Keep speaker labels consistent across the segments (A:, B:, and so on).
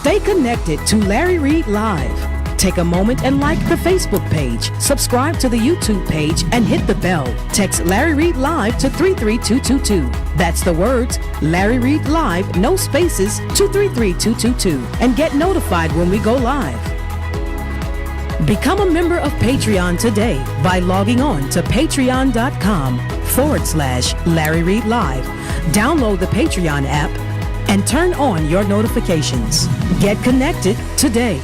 A: Stay connected to Larry Reid Live. Take a moment and like the Facebook page, subscribe to the YouTube page, and hit the bell. Text Larry Reid Live to 33222. That's the words Larry Reid Live, no spaces, to 33222, and get notified when we go live. Become a member of Patreon today by logging on to patreon.com/Larry Reid Live. Download the Patreon app and turn on your notifications. Get connected today.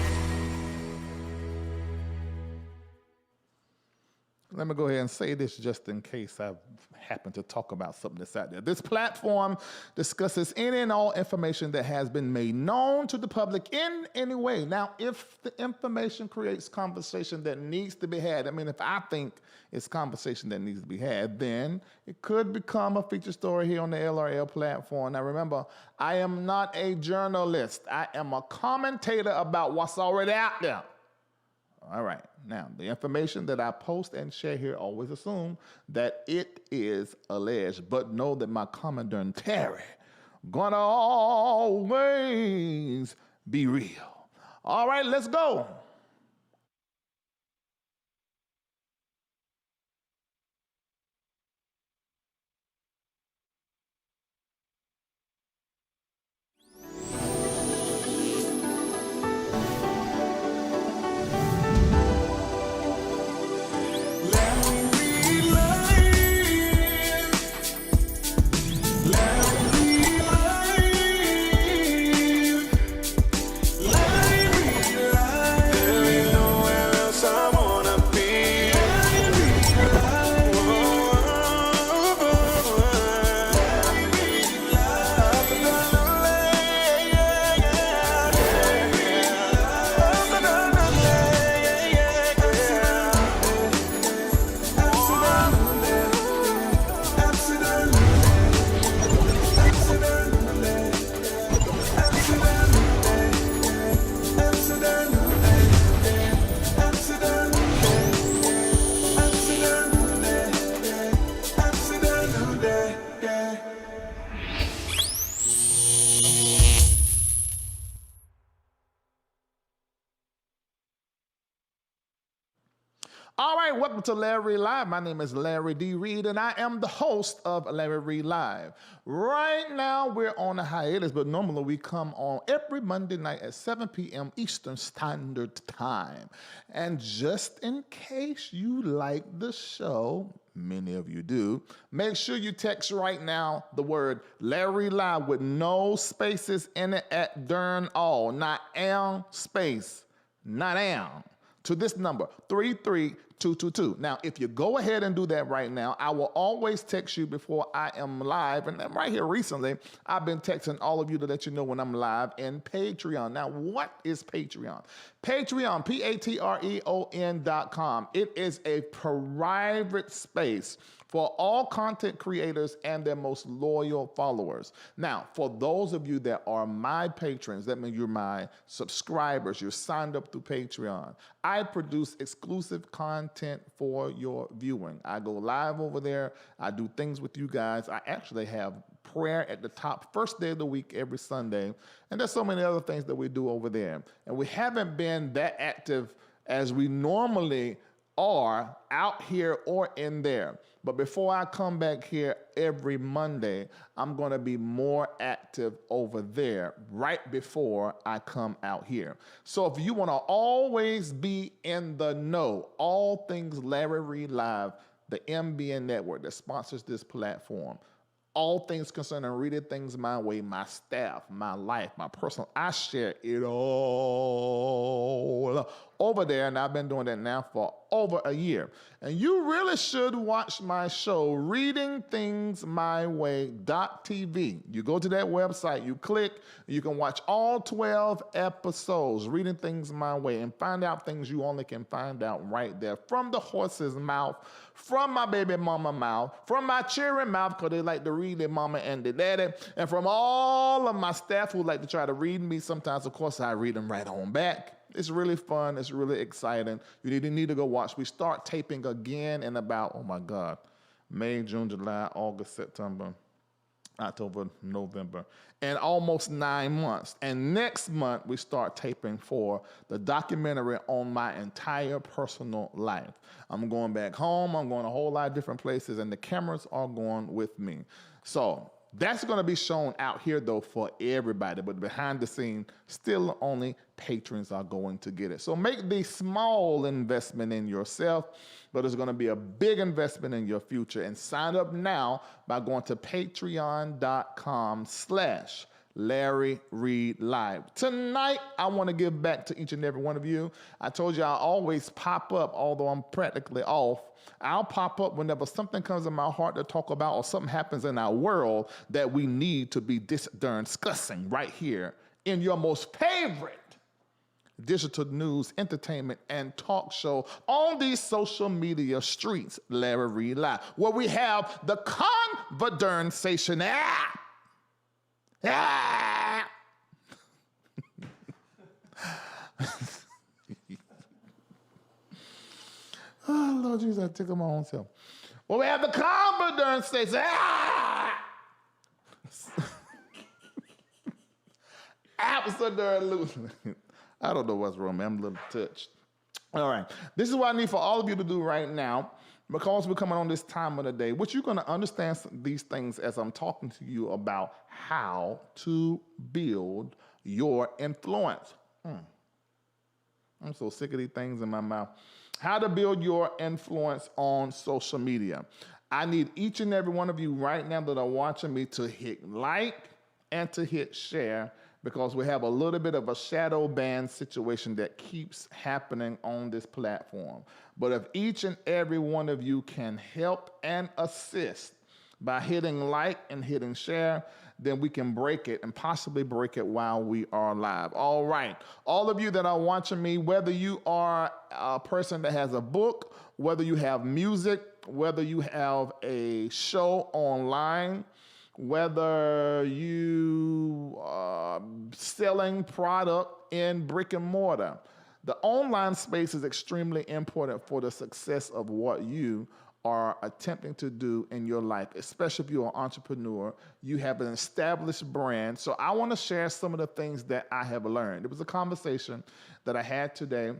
B: Let me go ahead and say this just in case I happen to talk about something that's out there. This platform discusses any and all information that has been made known to the public in any way. Now, if the information creates conversation that needs to be had, if I think it's conversation that needs to be had, then it could become a feature story here on the LRL platform. Now, remember, I am not a journalist. I am a commentator about what's already out there. All right. Now, the information that I post and share here, always assume that it is alleged, but know that my commentary gonna always be real. All right, let's go. All right, welcome to Larry Live. My name is Larry D. Reid, and I am the host of Larry Reid Live. Right now, we're on a hiatus, but normally we come on every Monday night at 7 p.m. Eastern Standard Time. And just in case you like the show, many of you do, make sure you text right now the word Larry Live with no spaces in it at during all, not am space, not am, to this number, 33222. Now, if you go ahead and do that right now, I will always text you before I am live. And then right here recently, I've been texting all of you to let you know when I'm live in Patreon. Now, what is Patreon? Patreon, Patreon.com. It is a private space for all content creators and their most loyal followers. Now, for those of you that are my patrons, that means you're my subscribers, you're signed up through Patreon, I produce exclusive content for your viewing. I go live over there. I do things with you guys. I actually have prayer at the top first day of the week every Sunday. And there's so many other things that we do over there. And we haven't been that active as we normally are out here or in there. But before I come back here every Monday, I'm going to be more active over there right before I come out here. So if you want to always be in the know, all things Larry Reid Live, the MBN network that sponsors this platform, all things concerning reading things my way, my staff, my life, my personal, I share it all over there, and I've been doing that now for over a year. And you really should watch my show, Reading Things My Way.tv. You go to that website, you click, you can watch all 12 episodes, Reading Things My Way, and find out things you only can find out right there from the horse's mouth, from my baby mama mouth, from my cheering mouth, because they like to read their mama and their daddy, and from all of my staff who like to try to read me. Sometimes, of course, I read them right on back. It's really fun. It's really exciting. You need to go watch. We start taping again in about, oh my God, May, June, July, August, September. October, November, and almost 9 months. And next month, we start taping for the documentary on my entire personal life. I'm going back home. I'm going a whole lot of different places, and the cameras are going with me. So that's going to be shown out here, though, for everybody. But behind the scene, still only patrons are going to get it. So make the small investment in yourself, but it's going to be a big investment in your future. And sign up now by going to patreon.com/Larry Reid Live. Tonight, I want to give back to each and every one of you. I told you I always pop up, although I'm practically off. I'll pop up whenever something comes in my heart to talk about or something happens in our world that we need to be discussing right here in your most favorite digital news, entertainment, and talk show on these social media streets, Larry Reid Live, where we have the conversation. Oh, Lord Jesus, I tickle my own self. Well, we have the conversation. Absolutely. I don't know what's wrong, man. I'm a little touched. All right. This is what I need for all of you to do right now, because we're coming on this time of the day, which you're going to understand these things as I'm talking to you about how to build your influence. I'm so sick of these things in my mouth. How to build your influence on social media. I need each and every one of you right now that are watching me to hit like and to hit share, because we have a little bit of a shadow ban situation that keeps happening on this platform. But if each and every one of you can help and assist by hitting like and hitting share, then we can break it and possibly break it while we are live. All right. All of you that are watching me, whether you are a person that has a book, whether you have music, whether you have a show online, whether you are selling product in brick and mortar, the online space is extremely important for the success of what you are attempting to do in your life, especially if you're an entrepreneur. You have an established brand. So I want to share some of the things that I have learned. It was a conversation that I had today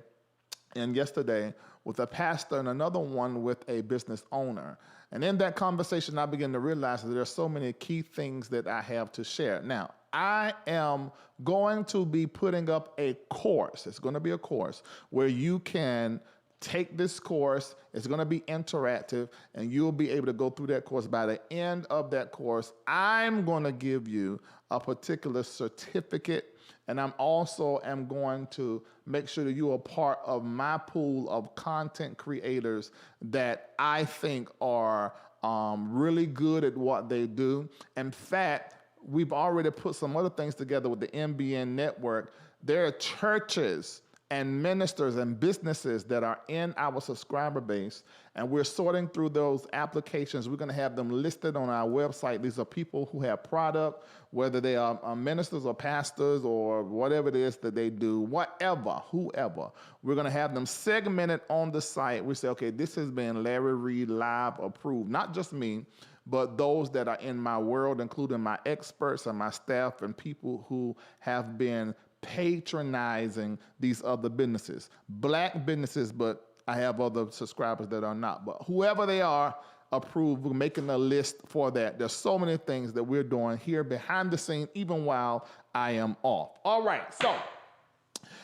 B: and yesterday with a pastor and another one with a business owner. And in that conversation, I began to realize that there are so many key things that I have to share. Now, I am going to be putting up a course. It's going to be a course where you can take this course. It's going to be interactive, and you'll be able to go through that course. By the end of that course, I'm going to give you a particular certificate, and I'm also going to make sure that you are part of my pool of content creators that I think are really good at what they do. In fact, we've already put some other things together with the MBN network. There are churches and ministers and businesses that are in our subscriber base, and we're sorting through those applications. We're going to have them listed on our website. These are people who have product, whether they are ministers or pastors or whatever it is that they do, whoever. We're going to have them segmented on the site. We say, okay, this has been Larry Reid Live approved. Not just me, but those that are in my world, including my experts and my staff and people who have been patronizing these other businesses. Black businesses, but I have other subscribers that are not. But whoever they are, approved. We're making a list for that. There's so many things that we're doing here behind the scene, even while I am off. All right, so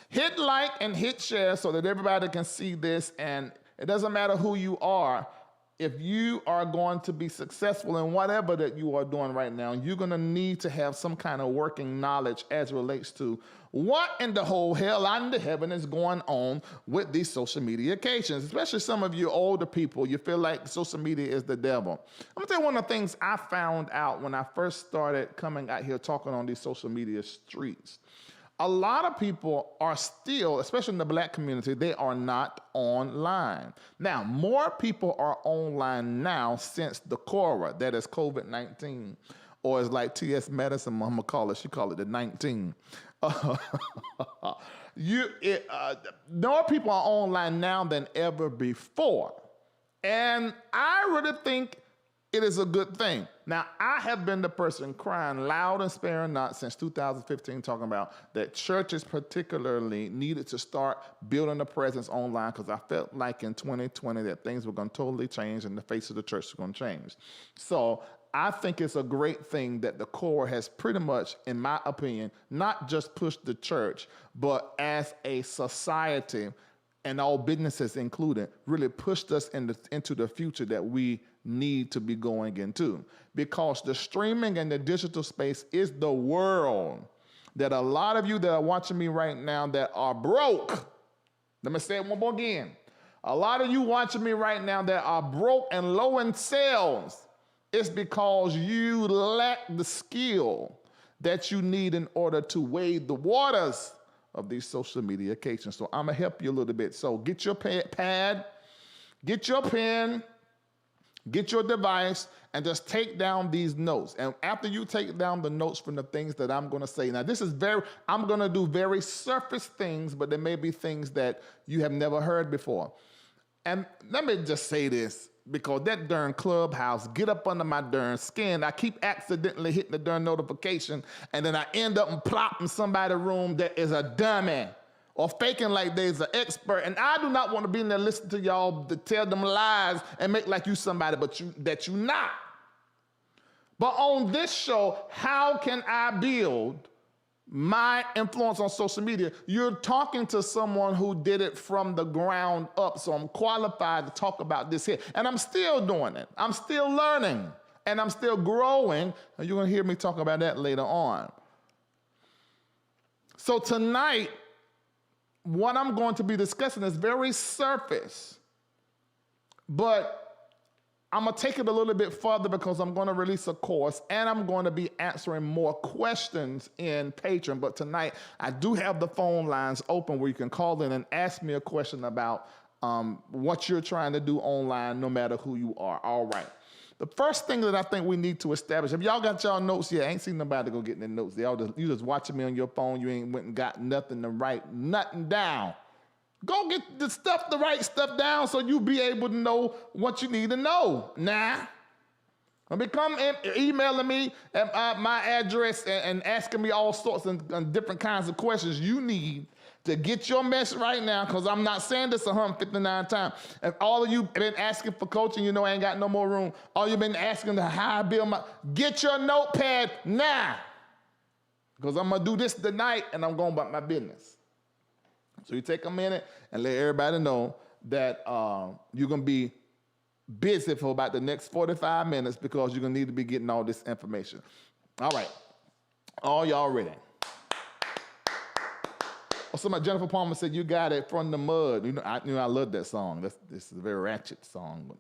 B: hit like and hit share so that everybody can see this. And it doesn't matter who you are. If you are going to be successful in whatever that you are doing right now, you're going to need to have some kind of working knowledge as it relates to what in the whole hell under heaven is going on with these social media occasions. Especially some of you older people, you feel like social media is the devil. I'm going to tell you one of the things I found out when I first started coming out here talking on these social media streets. A lot of people are still, especially in the black community, they are not online. Now, more people are online now since the Cora, that is COVID-19, or as like T.S. Madison, Mama call it, she called it the 19. More people are online now than ever before. And I really think it is a good thing. Now, I have been the person crying loud and sparing not since 2015 talking about that churches particularly needed to start building a presence online because I felt like in 2020 that things were going to totally change and the face of the church was going to change. So I think it's a great thing that the core has pretty much, in my opinion, not just pushed the church, but as a society and all businesses included, really pushed us into the future that we need to be going into. Because the streaming and the digital space is the world that a lot of you that are watching me right now that are broke, let me say it one more again. A lot of you watching me right now that are broke and low in sales, it's because you lack the skill that you need in order to wade the waters of these social media occasions. So I'm gonna help you a little bit. So get your pad, get your pen, get your device, and just take down these notes. And after you take down the notes from the things that I'm gonna say, now I'm gonna do very surface things, but there may be things that you have never heard before. And let me just say this, because that darn Clubhouse get up under my darn skin. I keep accidentally hitting the darn notification, and then I end up plopping somebody's room that is a dummy or faking like they's an expert. And I do not want to be in there listening to y'all to tell them lies and make like you somebody that you not. But on this show, how can I build my influence on social media? You're talking to someone who did it from the ground up, so I'm qualified to talk about this here. And I'm still doing it. I'm still learning, and I'm still growing, and you're gonna hear me talk about that later on. So tonight, what I'm going to be discussing is very surface, but I'm gonna take it a little bit further because I'm gonna release a course and I'm going to be answering more questions in Patreon. But tonight, I do have the phone lines open where you can call in and ask me a question about what you're trying to do online, no matter who you are. All right. The first thing that I think we need to establish, if y'all got y'all notes here, I ain't seen nobody go get their notes. You just watching me on your phone. You ain't went and got nothing to write nothing down. Go get the right stuff down so you'll be able to know what you need to know. Nah. Come emailing me at my address and asking me all sorts of different kinds of questions. You need to get your mess right now, because I'm not saying this 159 times. If all of you been asking for coaching, you know I ain't got no more room. All you've been asking to how I build get your notepad now. Because I'm going to do this tonight and I'm going about my business. So you take a minute and let everybody know that you're going to be busy for about the next 45 minutes because you're going to need to be getting all this information. All right. All y'all ready? Well, somebody, Jennifer Palmer said, you got it from the mud. I love that song. This is a very ratchet song, but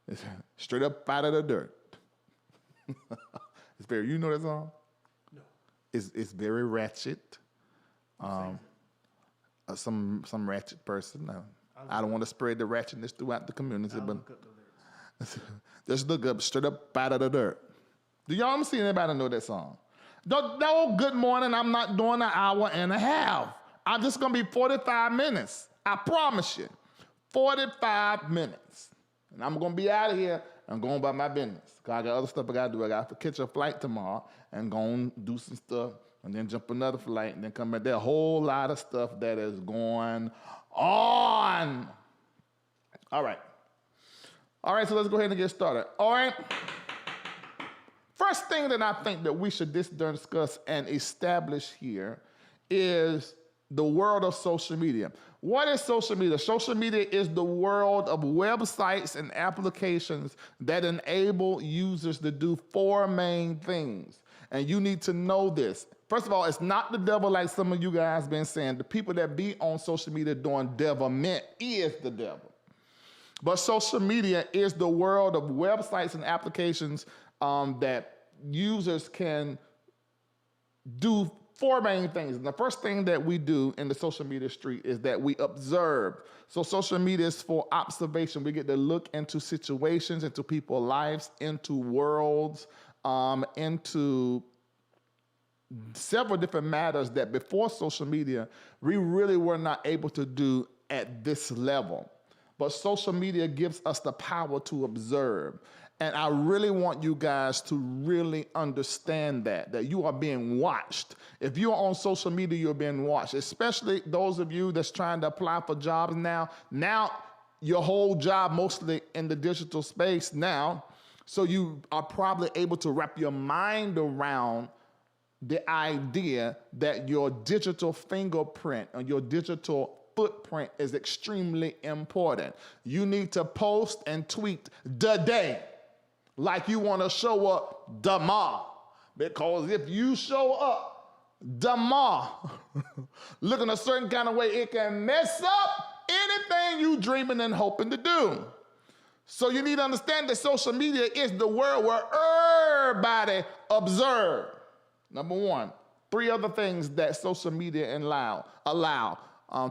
B: it's straight up out of the dirt. It's very, you know that song? No. It's very ratchet. Some ratchet person. I don't want to spread the ratchetness throughout the community, but just look up, straight up out of the dirt. Do y'all see anybody know that song? No, good morning. I'm not doing an hour and a half. I'm just going to be 45 minutes. I promise you. 45 minutes. And I'm going to be out of here and going about my business. Because I got other stuff I got to do. I got to catch a flight tomorrow and go and do some stuff and then jump another flight and then come back. There's a whole lot of stuff that is going on. All right. All right, so let's go ahead and get started. All right. First thing that I think that we should discuss and establish here is the world of social media. What is social media? Social media is the world of websites and applications that enable users to do four main things. And you need to know this. First of all, it's not the devil like some of you guys been saying. The people that be on social media doing devilment is the devil. But social media is the world of websites and applications that users can do four main things. And the first thing that we do in the social media street is that we observe. So social media is for observation. We get to look into situations, into people's lives, into worlds, into several different matters that before social media, we really were not able to do at this level. But social media gives us the power to observe. And I really want you guys to really understand that you are being watched. If you're on social media, you're being watched, especially those of you that's trying to apply for jobs now. Now, your whole job mostly in the digital space now, so you are probably able to wrap your mind around the idea that your digital fingerprint or your digital footprint is extremely important. You need to post and tweet the day like you want to show up tomorrow. Because if you show up tomorrow looking a certain kind of way, it can mess up anything you dreaming and hoping to do. So you need to understand that social media is the world where everybody observes. Number one. 3 other things that social media allow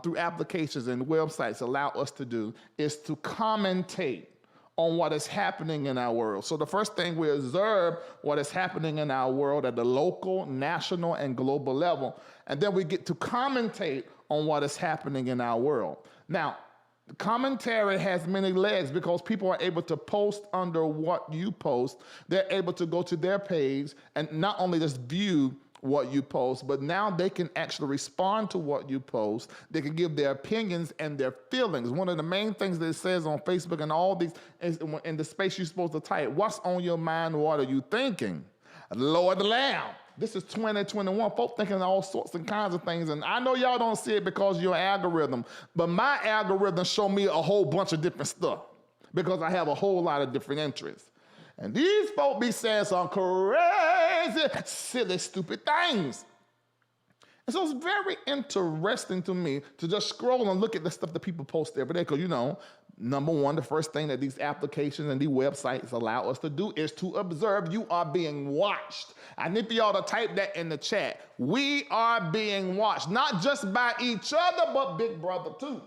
B: through applications and websites allow us to do is to commentate on what is happening in our world. So the first thing, we observe what is happening in our world at the local, national, and global level. And then we get to commentate on what is happening in our world. Now, the commentary has many legs because people are able to post under what you post. They're able to go to their page and not only just view what you post, but now they can actually respond to what you post. They can give their opinions and their feelings. One of the main things that it says on Facebook and all these is in the space you're supposed to type, what's on your mind, what are you thinking? Lord the Lamb. This is 2021. Folks thinking all sorts and kinds of things. And I know y'all don't see it because your algorithm, but my algorithm show me a whole bunch of different stuff because I have a whole lot of different interests. And these folks be saying some crazy, silly, stupid things. And so it's very interesting to me to just scroll and look at the stuff that people post every day. Because, you know, number one, the first thing that these applications and these websites allow us to do is to observe. You are being watched. I need for y'all to type that in the chat. We are being watched, not just by each other, but Big Brother too.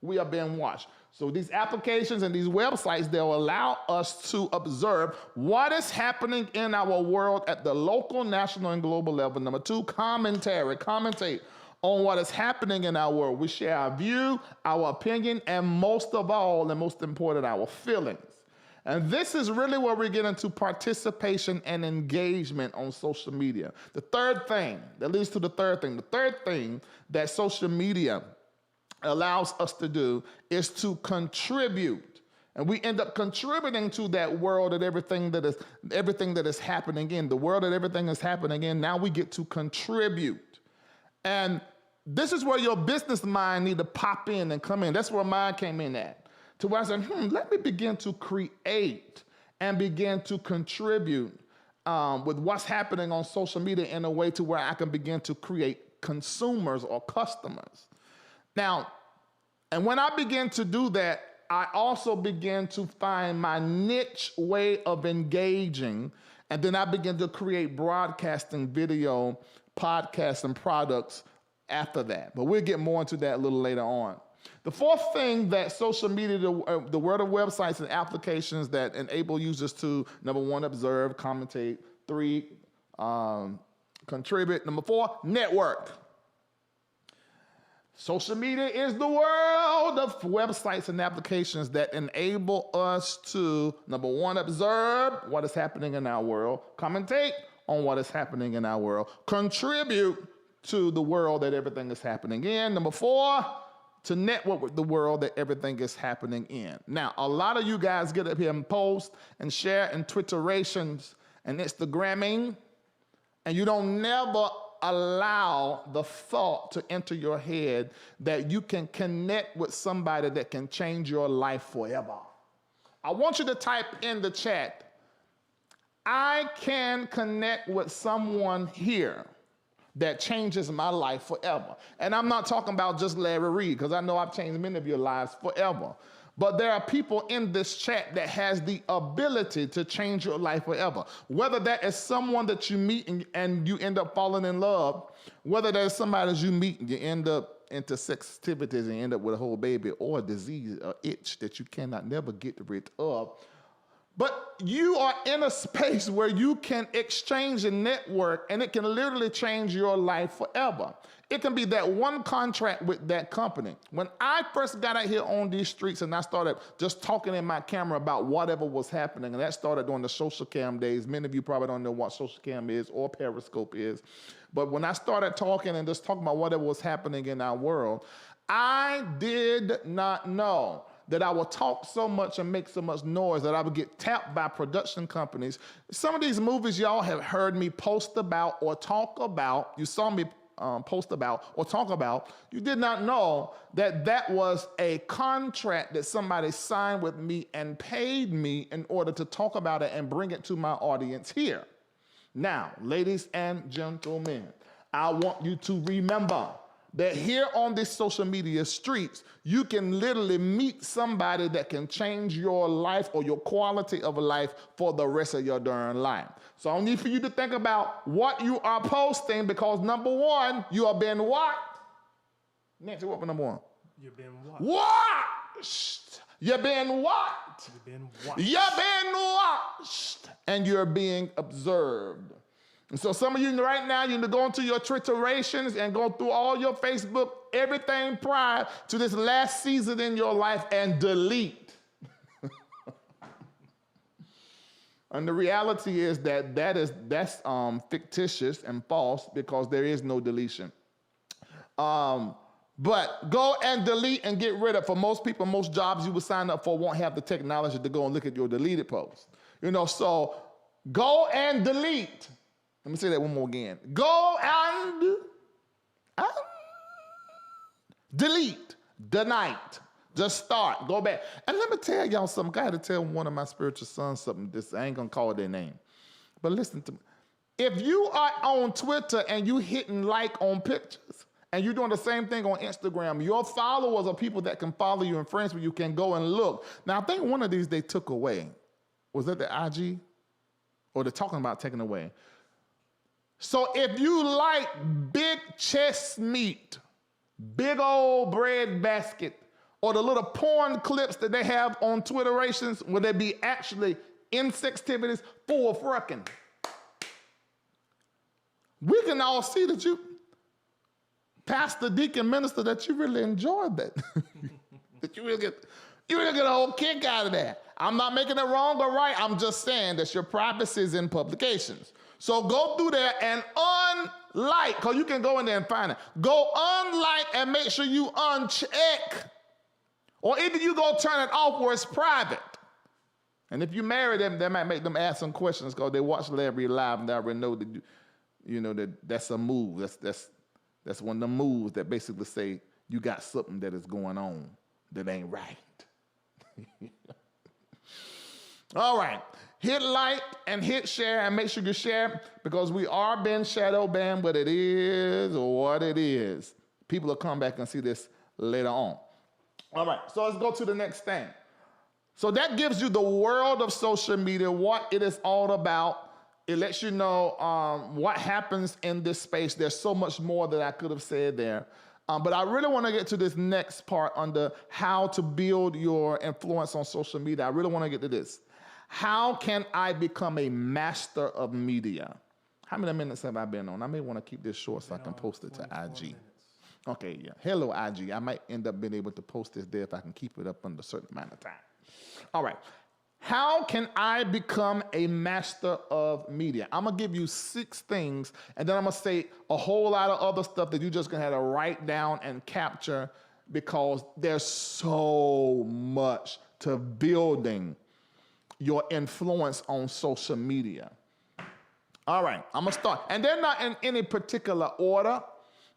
B: We are being watched. So these applications and these websites, they'll allow us to observe what is happening in our world at the local, national, and global level. Number 2, commentate on what is happening in our world. We share our view, our opinion, and most of all, and most important, our feelings. And this is really where we get into participation and engagement on social media. The third thing that leads to the third thing that social media allows us to do is to contribute. And we end up contributing to that world and everything that is happening in. The world that everything is happening in, now we get to contribute. And this is where your business mind need to pop in and come in. That's where mine came in at. To where I said, let me begin to create and begin to contribute with what's happening on social media in a way to where I can begin to create consumers or customers. Now, and when I begin to do that, I also begin to find my niche way of engaging, and then I begin to create broadcasting, video, podcasts, and products after that. But we'll get more into that a little later on. The fourth thing that social media, the world of websites and applications that enable users to, number 1, observe, commentate, 3, contribute, number 4, network. Social media is the world of websites and applications that enable us to, number 1, observe what is happening in our world, commentate on what is happening in our world, contribute to the world that everything is happening in. Number 4, to network with the world that everything is happening in. Now, a lot of you guys get up here and post and share and Twitterations and Instagramming, and you don't never allow the thought to enter your head that you can connect with somebody that can change your life forever. I want you to type in the chat, I can connect with someone here that changes my life forever. And I'm not talking about just Larry Reid, because I know I've changed many of your lives forever. But there are people in this chat that has the ability to change your life forever. Whether that is someone that you meet and you end up falling in love, whether that is somebody that you meet and you end up into sex activities and end up with a whole baby, or a disease, or itch that you cannot never get rid of. But you are in a space where you can exchange and network, and it can literally change your life forever. It can be that one contract with that company. When I first got out here on these streets and I started just talking in my camera about whatever was happening, and that started during the social cam days. Many of you probably don't know what social cam is or Periscope is. But when I started talking and just talking about whatever was happening in our world, I did not know that I would talk so much and make so much noise that I would get tapped by production companies. Some of these movies y'all have heard me post about or talk about, you saw me post about or talk about, you did not know that that was a contract that somebody signed with me and paid me in order to talk about it and bring it to my audience here. Now, ladies and gentlemen, I want you to remember that here on these social media streets, you can literally meet somebody that can change your life or your quality of life for the rest of your darn life. So I need for you to think about what you are posting, because number one, you are being what? Nancy, what for number one?
C: You're being what?
B: Watched. You're being what?
C: You're being watched.
B: You're being watched. And you're being observed. And so some of you right now, you need to go into your Twitterations and go through all your Facebook, everything prior to this last season in your life, and delete. And the reality is that that's fictitious and false, because there is no deletion. But go and delete and get rid of. For most people, most jobs you would sign up for won't have the technology to go and look at your deleted posts. So go and delete. Let me say that one more again. Go and delete the night. Just start. Go back. And let me tell y'all something. I had to tell one of my spiritual sons something. I ain't going to call their name. But listen to me. If you are on Twitter and you hitting like on pictures, and you're doing the same thing on Instagram, your followers are people that can follow you and friends with you can go and look. Now, I think one of these they took away. Was that the IG? Or they're talking about taking away. So if you like big chest meat, big old bread basket, or the little porn clips that they have on Twitterations, where they be actually insectivities full of frickin', we can all see that you, pastor, deacon, minister, that you really enjoyed that. That you really get a whole kick out of that. I'm not making it wrong or right. I'm just saying that your privacy is in publications. So go through there and unlike, because you can go in there and find it. Go unlike and make sure you uncheck. Or either you go turn it off where it's private. And if you marry them, they might make them ask some questions because they watch Larry live and they already know that that's a move. That's one of the moves that basically say you got something that is going on that ain't right. All right. Hit like and hit share and make sure you share, because we are being shadow banned, but it is what it is. People will come back and see this later on. All right, so let's go to the next thing. So that gives you the world of social media, what it is all about. It lets you know what happens in this space. There's so much more that I could have said there. But I really want to get to this next part under how to build your influence on social media. I really want to get to this. How can I become a master of media? How many minutes have I been on? I may want to keep this short so I can post it to IG. Minutes. Okay, yeah. Hello, IG. I might end up being able to post this there if I can keep it up under a certain amount of time. All right. How can I become a master of media? I'm going to give you 6 things, and then I'm going to say a whole lot of other stuff that you're just going to have to write down and capture, because there's so much to building your influence on social media. All right, I'm going to start. And they're not in any particular order,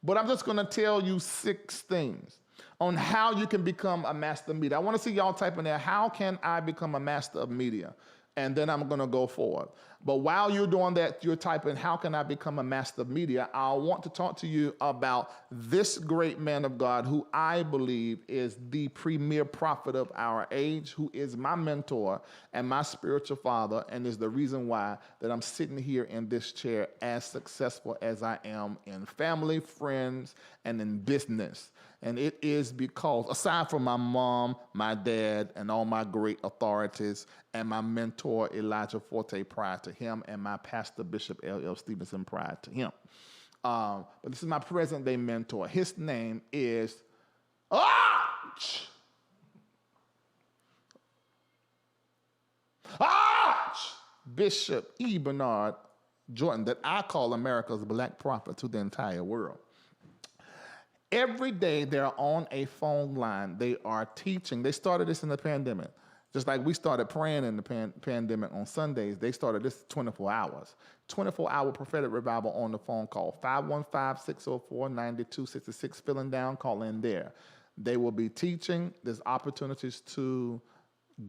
B: but I'm just going to tell you 6 things on how you can become a master of media. I want to see y'all type in there, how can I become a master of media? And then I'm going to go forward. But while you're doing that, you're typing, how can I become a master of media? I want to talk to you about this great man of God who I believe is the premier prophet of our age, who is my mentor and my spiritual father, and is the reason why that I'm sitting here in this chair as successful as I am in family, friends, and in business. And it is because, aside from my mom, my dad, and all my great authorities, and my mentor, Elijah Forte, prior to him, and my pastor, Bishop L.L. Stevenson, prior to him. But this is my present-day mentor. His name is Bishop E. Bernard Jordan, that I call America's black prophet to the entire world. Every day they're on a phone line. They are teaching. They started this in the pandemic. Just like we started praying in the pandemic on Sundays, they started this 24 hours. 24-hour prophetic revival on the phone call. 515-604-9266. Filling down, call in there. They will be teaching. There's opportunities to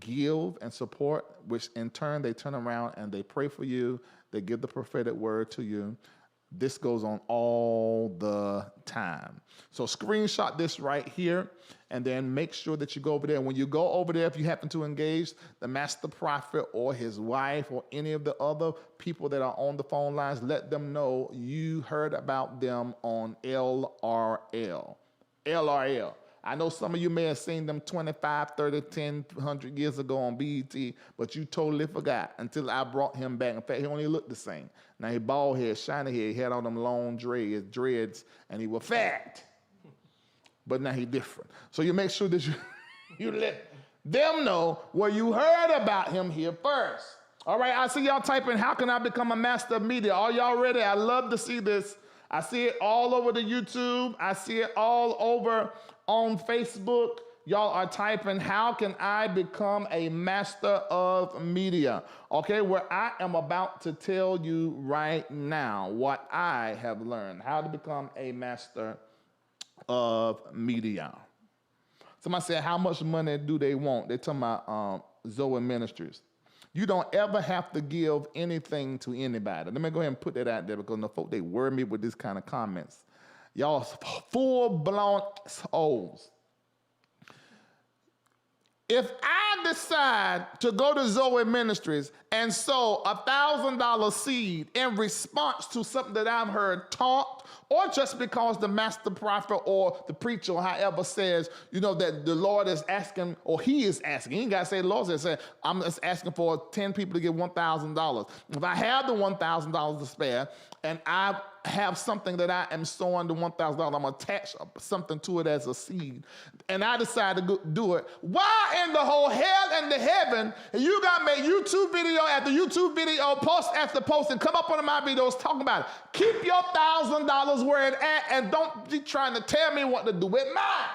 B: give and support, which in turn they turn around and they pray for you. They give the prophetic word to you. This goes on all the time. So screenshot this right here and then make sure that you go over there. When you go over there, if you happen to engage the master prophet or his wife or any of the other people that are on the phone lines, let them know you heard about them on LRL. LRL. I know some of you may have seen them 25, 30, 10, 100 years ago on BET, but you totally forgot until I brought him back. In fact, he only looked the same. Now he bald head, shiny head, he had all them long dreads, and he was fat. But now he different. So you make sure that you let them know where you heard about him here first. All right, I see y'all typing, how can I become a master of media? Are y'all ready? I love to see this. I see it all over the YouTube. I see it all over on Facebook. Y'all are typing, how can I become a master of media? Okay, where I am about to tell you right now what I have learned, how to become a master of media. Somebody said, how much money do they want? They're talking about Zoe Ministries. You don't ever have to give anything to anybody. Let me go ahead and put that out there because the folk, they worry me with this kind of comments. Y'all full-blown hoes. If I decide to go to Zoe Ministries and sow $1,000 seed in response to something that I've heard taught, or just because the master prophet or the preacher or however says, you know, that the Lord is asking, or he is asking, he ain't got to say the Lord says, I'm just asking for 10 people to give $1,000. If I have the $1,000 to spare and I have something that I am sowing the $1,000, I'm going to attach something to it as a seed, and I decide to do it, why in the whole hell and the heaven you got to make YouTube video after YouTube video, post after post, and come up on my videos talking about it? Keep your $1,000 where it's at and don't be trying to tell me what to do with mine.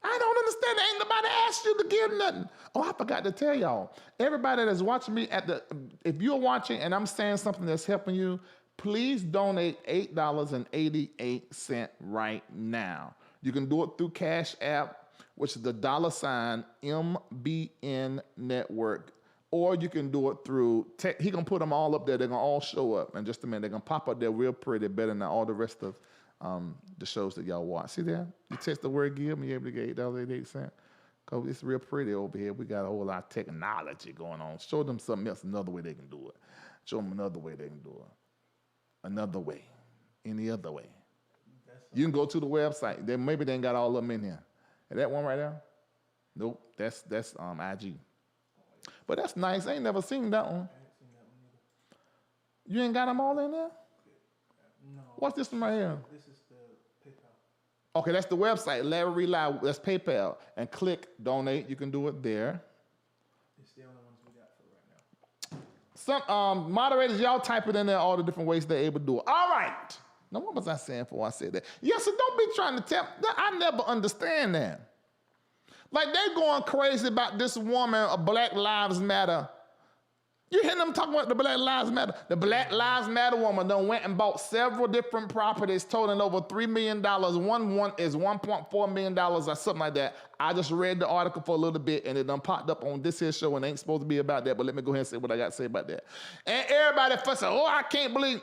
B: I don't understand. Ain't nobody asked you to give nothing. Oh, I forgot to tell y'all. Everybody that's watching me if you're watching and I'm saying something that's helping you, please donate $8.88 right now. You can do it through Cash App, which is the $ MBN Network. Or you can do it through, he gonna put them all up there. They're gonna all show up in just a minute. They're gonna pop up there real pretty, better than all the rest of the shows that y'all watch. See there? You text the word give and you're able to get $8.88. Because it's real pretty over here. We got a whole lot of technology going on. Show them something else, another way they can do it. Show them another way they can do it. Another way. Any other way. You can go to the website. Maybe they ain't got all of them in here. Is that one right there? Nope. That's IG. But that's nice. I ain't never seen that one. You ain't got them all in there?
C: No.
B: What's this one right here?
C: This is the PayPal.
B: Okay, that's the website. Larry Reid Live. That's PayPal. And click donate. You can do it there.
C: It's the only ones we got for right now.
B: Some moderators, y'all type it in there, all the different ways they're able to do it. All right. Now, what was I saying before I said that? Yes, so don't be trying to tell. I never understand that. Like, they going crazy about this woman, Black Lives Matter. You hear them talking about the Black Lives Matter? The Black Lives Matter woman done went and bought several different properties totaling over $3 million. One is $1.4 million or something like that. I just read the article for a little bit, and it done popped up on this here show, and it ain't supposed to be about that, but let me go ahead and say what I got to say about that. And everybody fussing, oh, I can't believe.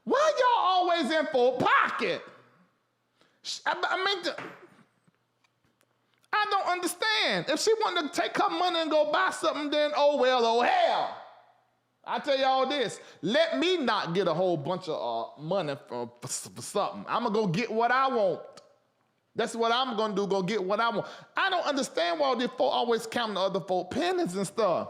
B: Why y'all always in full pocket? I don't understand. If she wanted to take her money and go buy something, then oh well, oh hell. I tell y'all this, let me not get a whole bunch of money for something. I'm going to go get what I want. That's what I'm going to do, go get what I want. I don't understand why these folk always counting other folk pennies and stuff.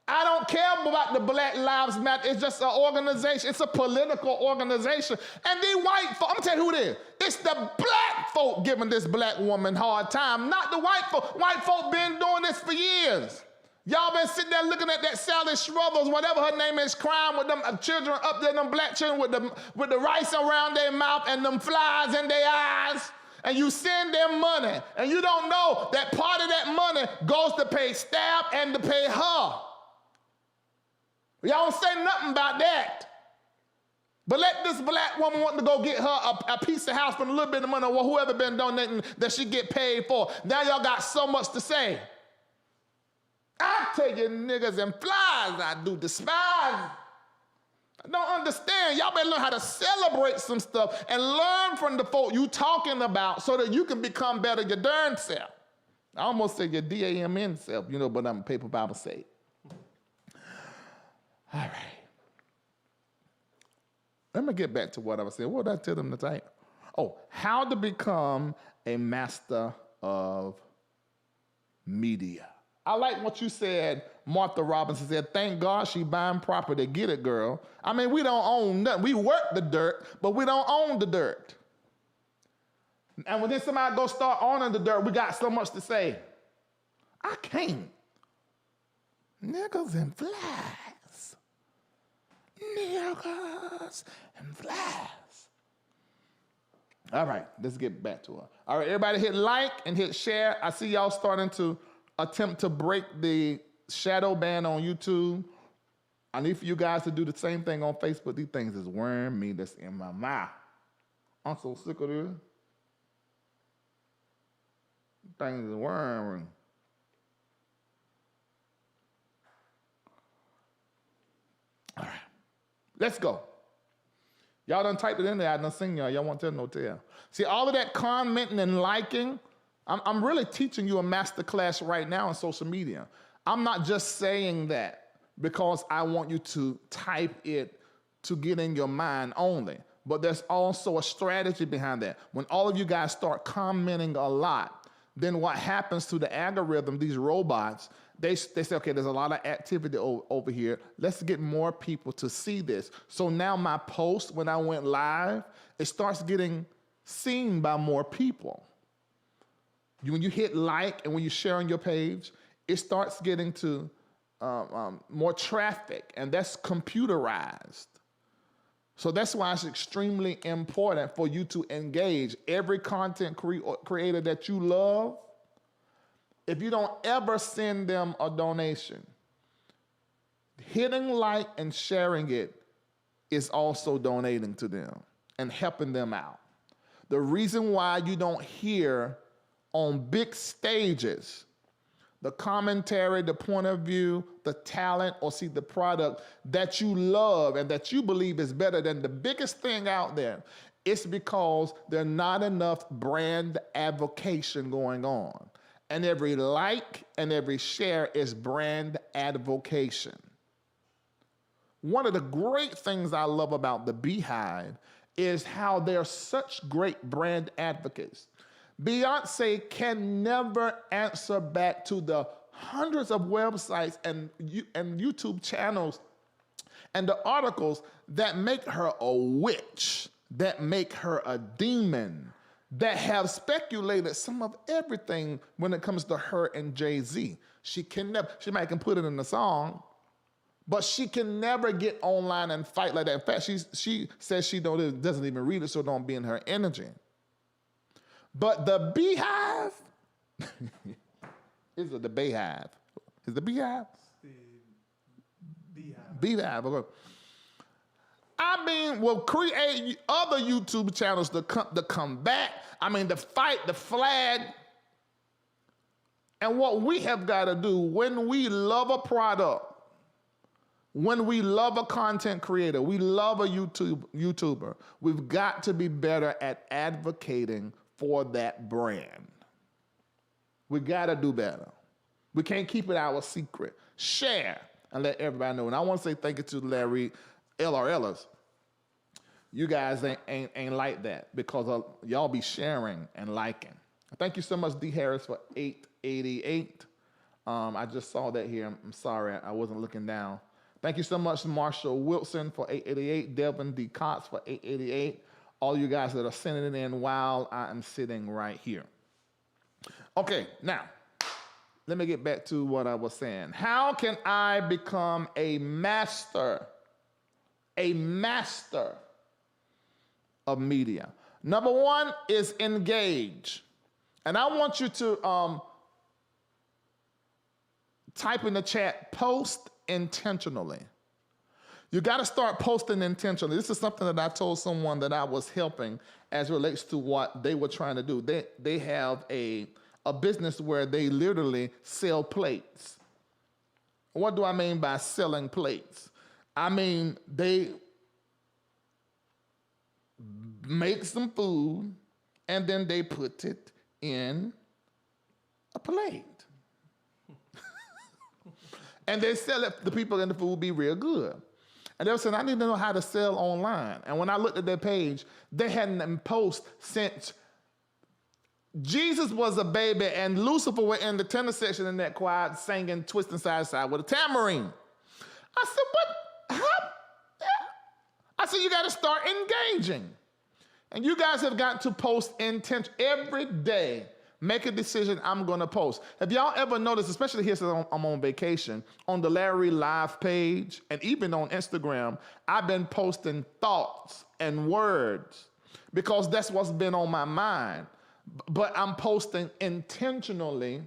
B: I don't care about the Black Lives Matter. It's just an organization. It's a political organization. And these white folk, I'm going to tell you who it is. It's the black folk giving this black woman hard time, not the white folk. White folk been doing this for years. Y'all been sitting there looking at that Sally Struthers, whatever her name is, crying with them children up there, them black children with the rice around their mouth and them flies in their eyes. And you send them money, and you don't know that part of that money goes to pay staff and to pay her. Y'all don't say nothing about that. But let this black woman want to go get her a piece of house from a little bit of money or whoever been donating that she get paid for. Now y'all got so much to say. I tell you niggas and flies I do despise. I don't understand. Y'all better learn how to celebrate some stuff and learn from the folk you talking about so that you can become better your darn self. I almost said your DAMN self, but I'm a paper Bible say. All right. Let me get back to what I was saying. What did I tell them tonight? Oh, how to become a master of media. I like what you said, Martha Robinson said, thank God she buying property. Get it, girl. I mean, we don't own nothing. We work the dirt, but we don't own the dirt. And when then somebody go start owning the dirt, we got so much to say. I can't. Niggas and flies. Niggas and flies. All right, let's get back to her. All right, everybody hit like and hit share. I see y'all starting to attempt to break the shadow ban on YouTube. I need for you guys to do the same thing on Facebook. These things is wearing me that's in my mouth. I'm so sick of this. Things is wearing. All right, let's go. Y'all done typed it in there. I done seen y'all. Y'all won't tell no tale. See, all of that commenting and liking, I'm really teaching you a master class right now on social media. I'm not just saying that because I want you to type it to get in your mind only, but there's also a strategy behind that. When all of you guys start commenting a lot, then what happens to the algorithm, these robots, they say, okay, there's a lot of activity over here. Let's get more people to see this. So now my post, when I went live, it starts getting seen by more people. When you hit like and when you share on your page, it starts getting to more traffic, and that's computerized. So that's why it's extremely important for you to engage every content creator that you love. If you don't ever send them a donation, hitting like and sharing it is also donating to them and helping them out. The reason why you don't hear on big stages the commentary, the point of view, the talent, or see the product that you love and that you believe is better than the biggest thing out there, it's because there's not enough brand advocation going on. And every like and every share is brand advocation. One of the great things I love about the Beehive is how they're such great brand advocates. Beyonce can never answer back to the hundreds of websites and YouTube channels and the articles that make her a witch, that make her a demon, that have speculated some of everything when it comes to her and Jay-Z. She might can put it in the song, but she can never get online and fight like that. In fact, she says she doesn't even read it, so don't be in her energy. But the Beehive, is it the Beehive? Is the Beehive?
C: The Beehive.
B: Beehive, okay. I mean, will create other YouTube channels to come back. I mean, to fight the flag. And what we have got to do when we love a product, when we love a content creator, we love a YouTuber, we've got to be better at advocating for that brand. We got to do better. We can't keep it our secret. Share. and let everybody know. And I want to say thank you to Larry LRLers. You guys ain't like that because y'all be sharing and liking. Thank you so much, D. Harris, for 888. I just saw that here. I'm sorry, I wasn't looking down. Thank you so much, Marshall Wilson, for 888. Devin D. Cox for 888. All you guys that are sending it in while I am sitting right here. Okay, now, let me get back to what I was saying. How can I become a master of media? Number one is engage. And I want you to type in the chat, post intentionally. You got to start posting intentionally. This is something that I told someone that I was helping as relates to what they were trying to do. They have a business where they literally sell plates. What do I mean by selling plates? I mean, they make some food and then they put it in a plate. And they sell it, the people in the food be real good. And they were saying, I need to know how to sell online. And when I looked at their page, they hadn't posted since Jesus was a baby and Lucifer were in the tenor section in that choir singing Twisting Side to Side with a tambourine. I said, what? How? I said, you got to start engaging. And you guys have got to post intent every day. Make a decision, I'm going to post. Have y'all ever noticed, especially here since I'm on vacation, on the Larry Live page and even on Instagram, I've been posting thoughts and words because that's what's been on my mind. But I'm posting intentionally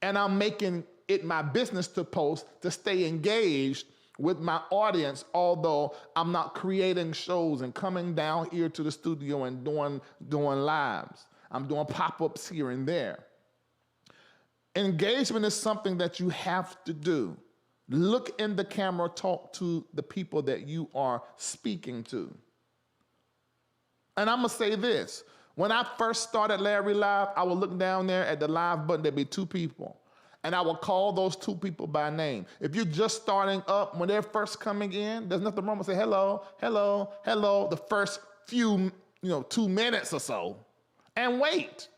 B: and I'm making it my business to post to stay engaged with my audience, although I'm not creating shows and coming down here to the studio and doing lives. I'm doing pop-ups here and there. Engagement is something that you have to do. Look in the camera, talk to the people that you are speaking to. And I'm gonna say this, when I first started Larry Live, I would look down there at the live button, there'd be 2 people. And I would call those 2 people by name. If you're just starting up, when they're first coming in, there's nothing wrong with saying hello, hello, hello, the first few, 2 minutes or so. And wait.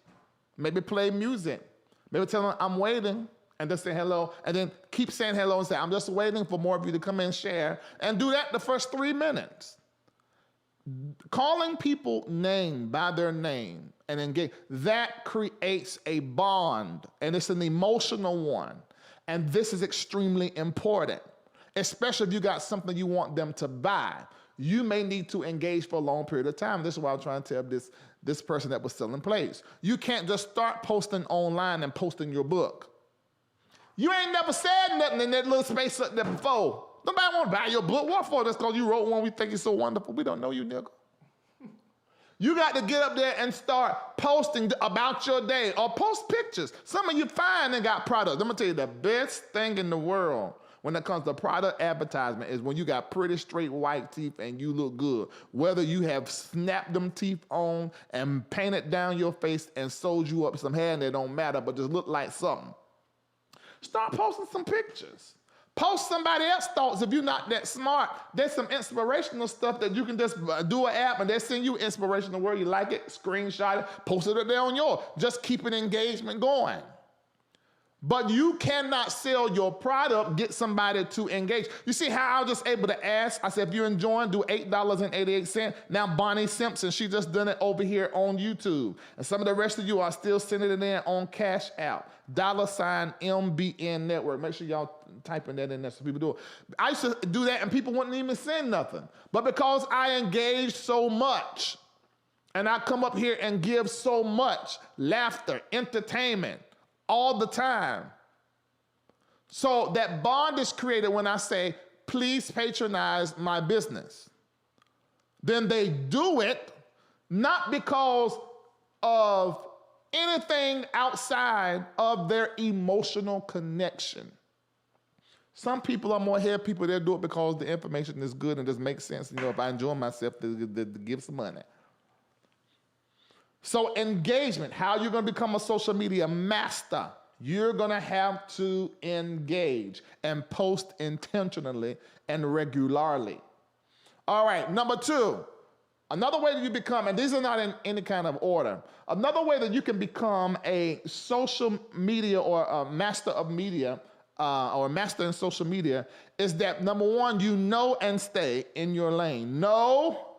B: Maybe play music. Maybe tell them I'm waiting and just say hello. And then keep saying hello and say, I'm just waiting for more of you to come in and share. And do that the first 3 minutes. Calling people name by their name and engage, that creates a bond. And it's an emotional one. And this is extremely important, especially if you got something you want them to buy. You may need to engage for a long period of time. This is why I'm trying to tell this person that was selling plates. You can't just start posting online and posting your book. You ain't never said nothing in that little space up there before. Nobody want to buy your book. What for? Just because you wrote one we think is so wonderful. We don't know you, nigga. You got to get up there and start posting about your day or post pictures. Some of you fine and got products. I'm going to tell you the best thing in the world when it comes to product advertisement is when you got pretty straight white teeth and you look good. Whether you have snapped them teeth on and painted down your face and sewed you up some hair and it don't matter, but just look like something. Start posting some pictures. Post somebody else's thoughts if you're not that smart. There's some inspirational stuff that you can just do an app and they send you inspirational word. You like it, screenshot it, post it there on yours. Just keep an engagement going. But you cannot sell your product, get somebody to engage. You see how I was just able to ask? I said, if you're enjoying, do $8.88. Now Bonnie Simpson, she just done it over here on YouTube. And some of the rest of you are still sending it in on Cash App. $MBN Network. Make sure y'all typing that in there so people do it. I used to do that and people wouldn't even send nothing. But because I engaged so much, and I come up here and give so much laughter, entertainment, all the time. So that bond is created when I say, please patronize my business. Then they do it not because of anything outside of their emotional connection. Some people are more head people, they'll do it because the information is good and just makes sense. If I enjoy myself, to give some money. So engagement, how you're going to become a social media master. You're going to have to engage and post intentionally and regularly. All right, number 2. Another way that you become, and these are not in any kind of order, another way that you can become a social media or a master of media or a master in social media is that, number 1, you know and stay in your lane. Know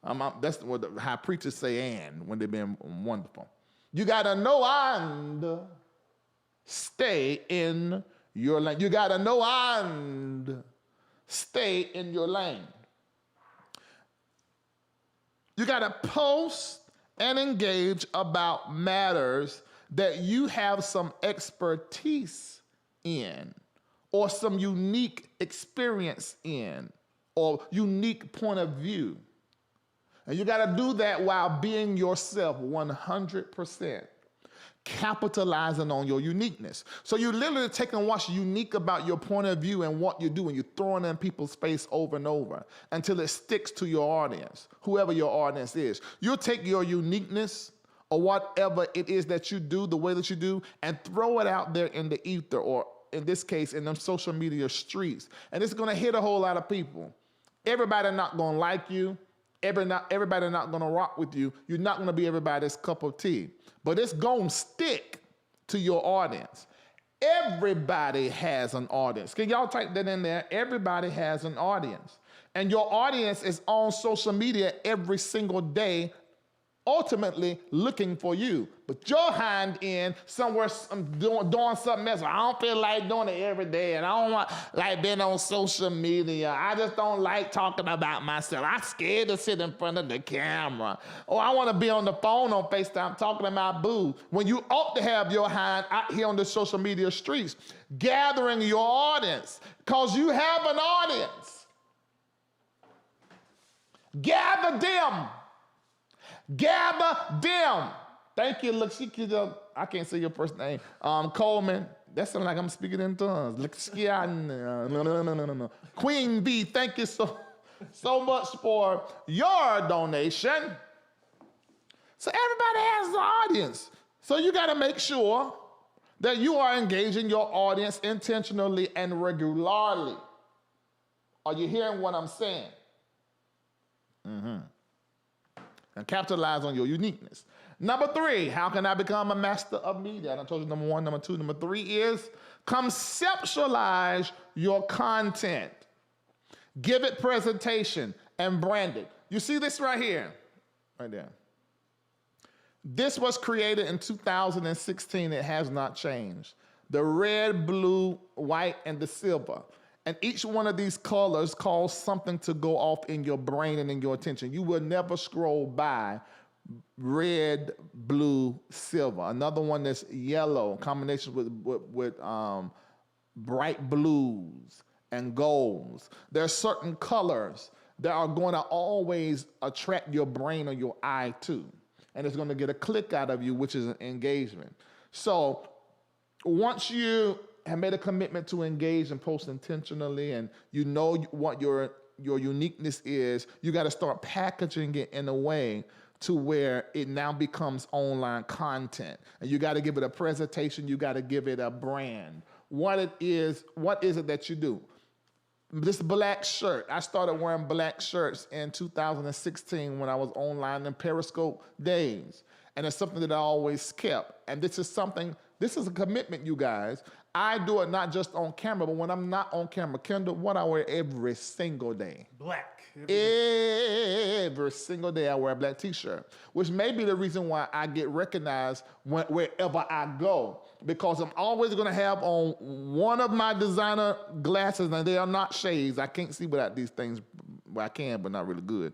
B: and that's what the high preachers say and when they've been wonderful. You got to know and stay in your lane. You got to know and stay in your lane. You got to post and engage about matters that you have some expertise in or some unique experience in or unique point of view. And you got to do that while being yourself 100%. Capitalizing on your uniqueness. So you literally taking what's unique about your point of view and what you do, and you're throwing it in people's face over and over until it sticks to your audience, whoever your audience is. You'll take your uniqueness or whatever it is that you do, the way that you do, and throw it out there in the ether, or in this case, in them social media streets. And it's going to hit a whole lot of people. Everybody not going to like you. Everybody not going to rock with you. You're not going to be everybody's cup of tea. But it's going to stick to your audience. Everybody has an audience. Can y'all type that in there? Everybody has an audience. And your audience is on social media every single day, ultimately looking for you. But you're hind in somewhere doing something else. I don't feel like doing it every day, and I don't want like being on social media. I just don't like talking about myself. I'm scared to sit in front of the camera. Or I want to be on the phone on FaceTime talking to my boo. When you ought to have your hind out here on the social media streets, gathering your audience, because you have an audience. Gather them. Gather them. Thank you. Look, I can't say your first name. Coleman. That sounds like I'm speaking in tongues. No. Queen B, thank you so much for your donation. So everybody has an audience. So you got to make sure that you are engaging your audience intentionally and regularly. Are you hearing what I'm saying? Mm-hmm. And capitalize on your uniqueness. Number 3, how can I become a master of media? I told you number 1, number 2, number 3 is conceptualize your content. Give it presentation and brand it. You see this right here? Right there. This was created in 2016. It has not changed. The red, blue, white, and the silver. And each one of these colors calls something to go off in your brain and in your attention. You will never scroll by red, blue, silver. Another one that's yellow, combination with bright blues and golds. There are certain colors that are going to always attract your brain or your eye to. And it's going to get a click out of you, which is an engagement. So once you have made a commitment to engage and post intentionally, and you know what your uniqueness is, you got to start packaging it in a way to where it now becomes online content. And you got to give it a presentation, you got to give it a brand. What is it that you do? This black shirt, I started wearing black shirts in 2016 when I was online in Periscope days. And it's something that I always kept. And this is a commitment, you guys. I do it not just on camera, but when I'm not on camera, Kendall, what I wear every single day.
C: Black.
B: Every single day I wear a black t-shirt, which may be the reason why I get recognized wherever I go, because I'm always going to have on one of my designer glasses, and they are not shades. I can't see without these things. Well, I can, but not really good.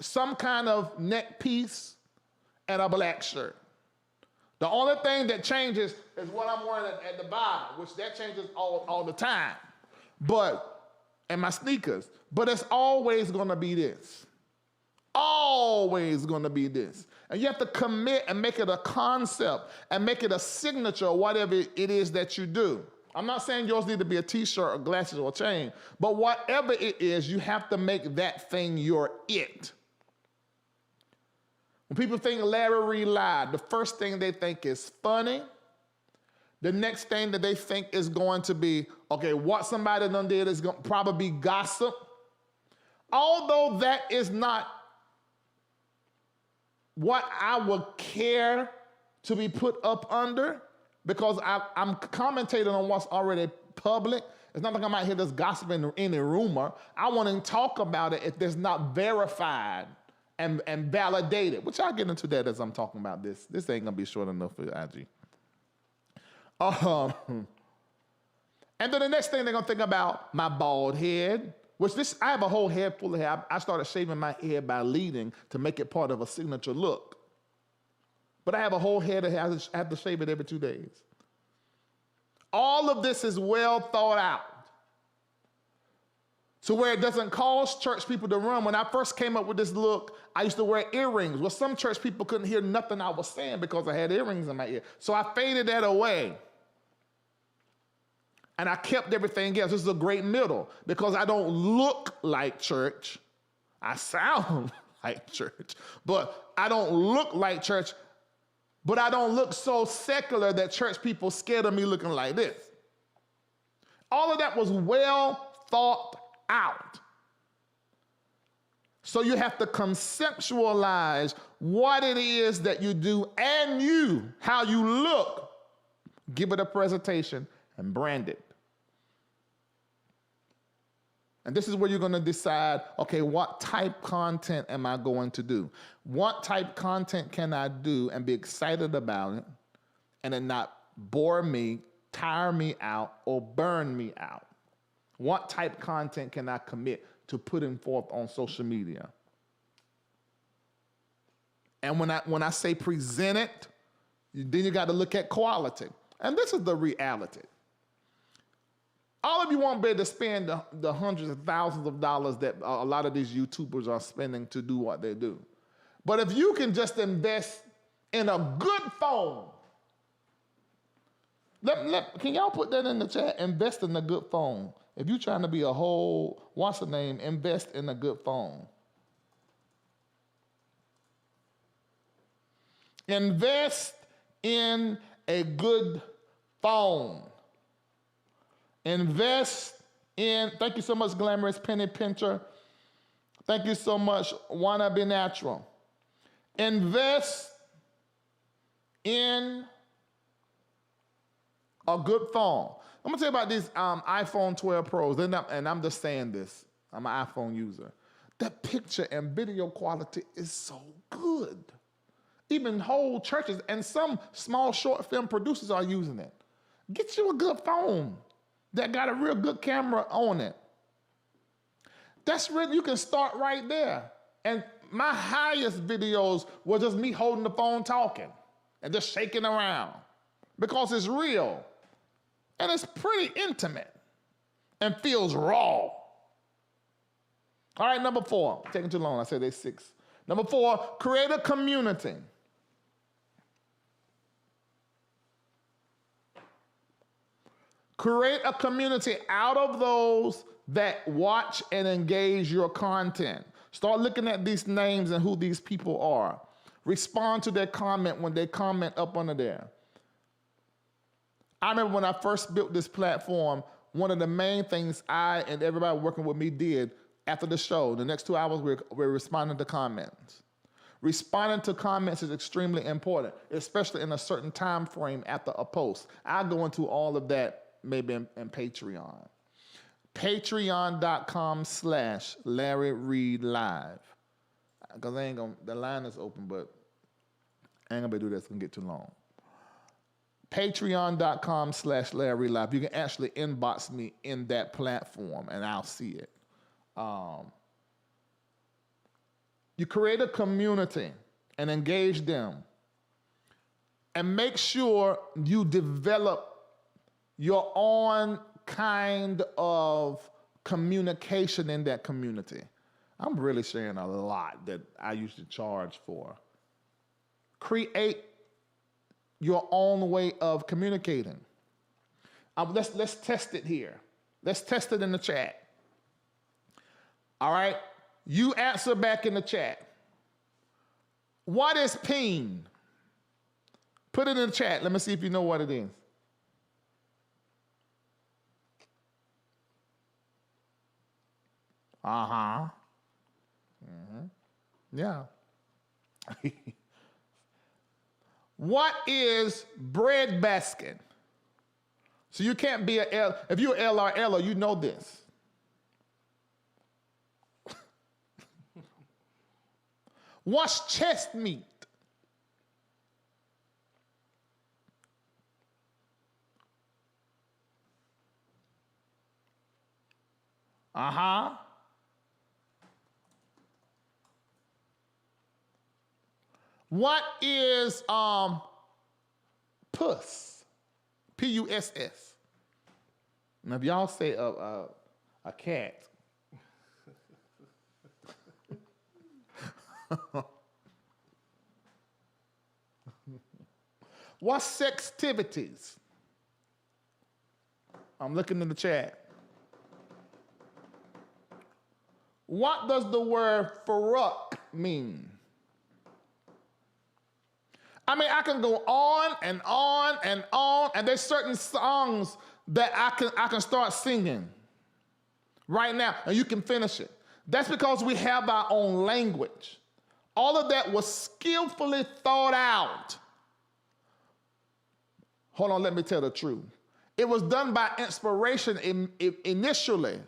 B: Some kind of neck piece and a black shirt. The only thing that changes is what I'm wearing at the bottom, which that changes all the time. And my sneakers. But it's always gonna be this. Always gonna be this. And you have to commit and make it a concept and make it a signature or whatever it is that you do. I'm not saying yours need to be a t-shirt or glasses or a chain, but whatever it is, you have to make that thing your it. When people think Larry Reid Live, the first thing they think is funny. The next thing that they think is going to be, okay, what somebody done did is going to probably be gossip. Although that is not what I would care to be put up under, because I'm commentating on what's already public. It's not like I'm out here just gossiping any rumor. I want to talk about it if it's not verified and validated, which I'll get into that as I'm talking about this. This ain't going to be short enough for IG. And then the next thing they're going to think about, my bald head, which I have a whole head full of hair. I started shaving my head by leading to make it part of a signature look. But I have a whole head of hair. I have to shave it every 2 days. All of this is well thought out, to where it doesn't cause church people to run. When I first came up with this look, I used to wear earrings. Well, some church people couldn't hear nothing I was saying because I had earrings in my ear. So I faded that away. And I kept everything else. This is a great middle, because I don't look like church. I sound like church, but I don't look like church, but I don't look so secular that church people scared of me looking like this. All of that was well thought out. So you have to conceptualize what it is that you do and how you look, give it a presentation and brand it. And this is where you're going to decide, okay, what type content am I going to do? What type content can I do and be excited about it and it not bore me, tire me out, or burn me out? What type content can I commit to putting forth on social media? And when I say present it, then you got to look at quality. And this is the reality. All of you won't be able to spend the hundreds of thousands of dollars that a lot of these YouTubers are spending to do what they do. But if you can just invest in a good phone, can y'all put that in the chat? Invest in a good phone. If you're trying to be a whole, what's the name? Invest in a good phone. Invest in a good phone. Invest in, thank you so much, Glamorous Penny Pincher. Thank you so much, Wanna Be Natural. Invest in a good phone. I'm gonna tell you about these iPhone 12 Pros, and I'm just saying this, I'm an iPhone user. The picture and video quality is so good. Even whole churches and some small short film producers are using it. Get you a good phone that got a real good camera on it. That's really, you can start right there. And my highest videos were just me holding the phone talking and just shaking around, because it's real and it's pretty intimate and feels raw. All right, number 4, taking too long, I said there's 6. Number 4, create a community. Create a community out of those that watch and engage your content. Start looking at these names and who these people are. Respond to their comment when they comment up under there. I remember when I first built this platform, one of the main things I and everybody working with me did after the show, the next 2 hours, we're responding to comments. Responding to comments is extremely important, especially in a certain time frame after a post. I'll go into all of that maybe in Patreon. Patreon.com/Larry Reid Live. Because the line is open, but I ain't gonna be do that, it's gonna get too long. Patreon.com/Larry Live. You can actually inbox me in that platform and I'll see it. You create a community and engage them. And make sure you develop your own kind of communication in that community. I'm really sharing a lot that I used to charge for. Create your own way of communicating. Let's test it here. Let's test it in the chat. All right, you answer back in the chat. What is peen? Put it in the chat. Let me see if you know what it is. Uh-huh. Yeah. What is breadbasket? So you can't be a L. If you're L or L, you know this. What's chest meat? Uh-huh. What is puss? P-U-S-S. Now, if y'all say a cat, what's sextivities? I'm looking in the chat. What does the word Faruq mean? I mean, I can go on and on and on, and there's certain songs that I can start singing right now, and you can finish it. That's because we have our own language. All of that was skillfully thought out. Hold on, let me tell the truth. It was done by inspiration initially,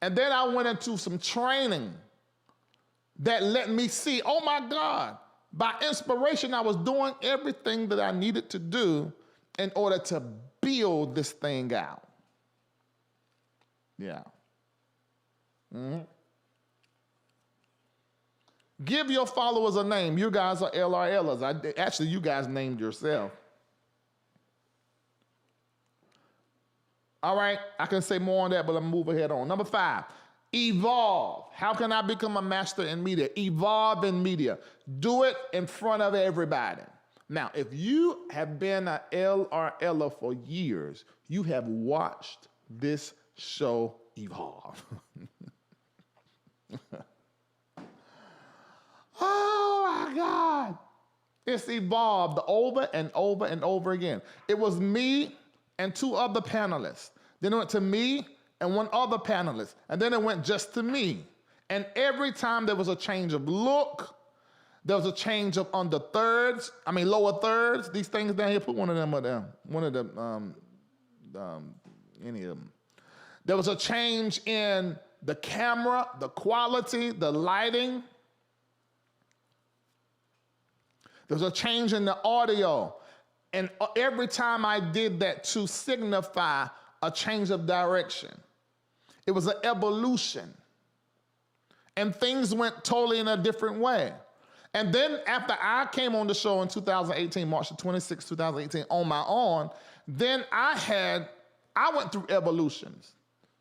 B: and then I went into some training that let me see, oh my God, by inspiration, I was doing everything that I needed to do in order to build this thing out. Yeah. Mm-hmm. Give your followers a name. You guys are LRLers. Actually, you guys named yourself. All right, I can say more on that, but I'm gonna move ahead on. Number 5, evolve. How can I become a master in media? Evolve in media. Do it in front of everybody. Now, if you have been an LRLer for years, you have watched this show evolve. Oh my God. It's evolved over and over and over again. It was me and 2 other panelists. Then it went to me and 1 other panelist. And then it went just to me. And every time there was a change of look, there was a change of lower thirds. These things down here, put one of them, any of them. There was a change in the camera, the quality, the lighting. There was a change in the audio. And every time I did that to signify a change of direction, it was an evolution. And things went totally in a different way. And then after I came on the show in 2018, March the 26th, 2018, on my own, then I went through evolutions.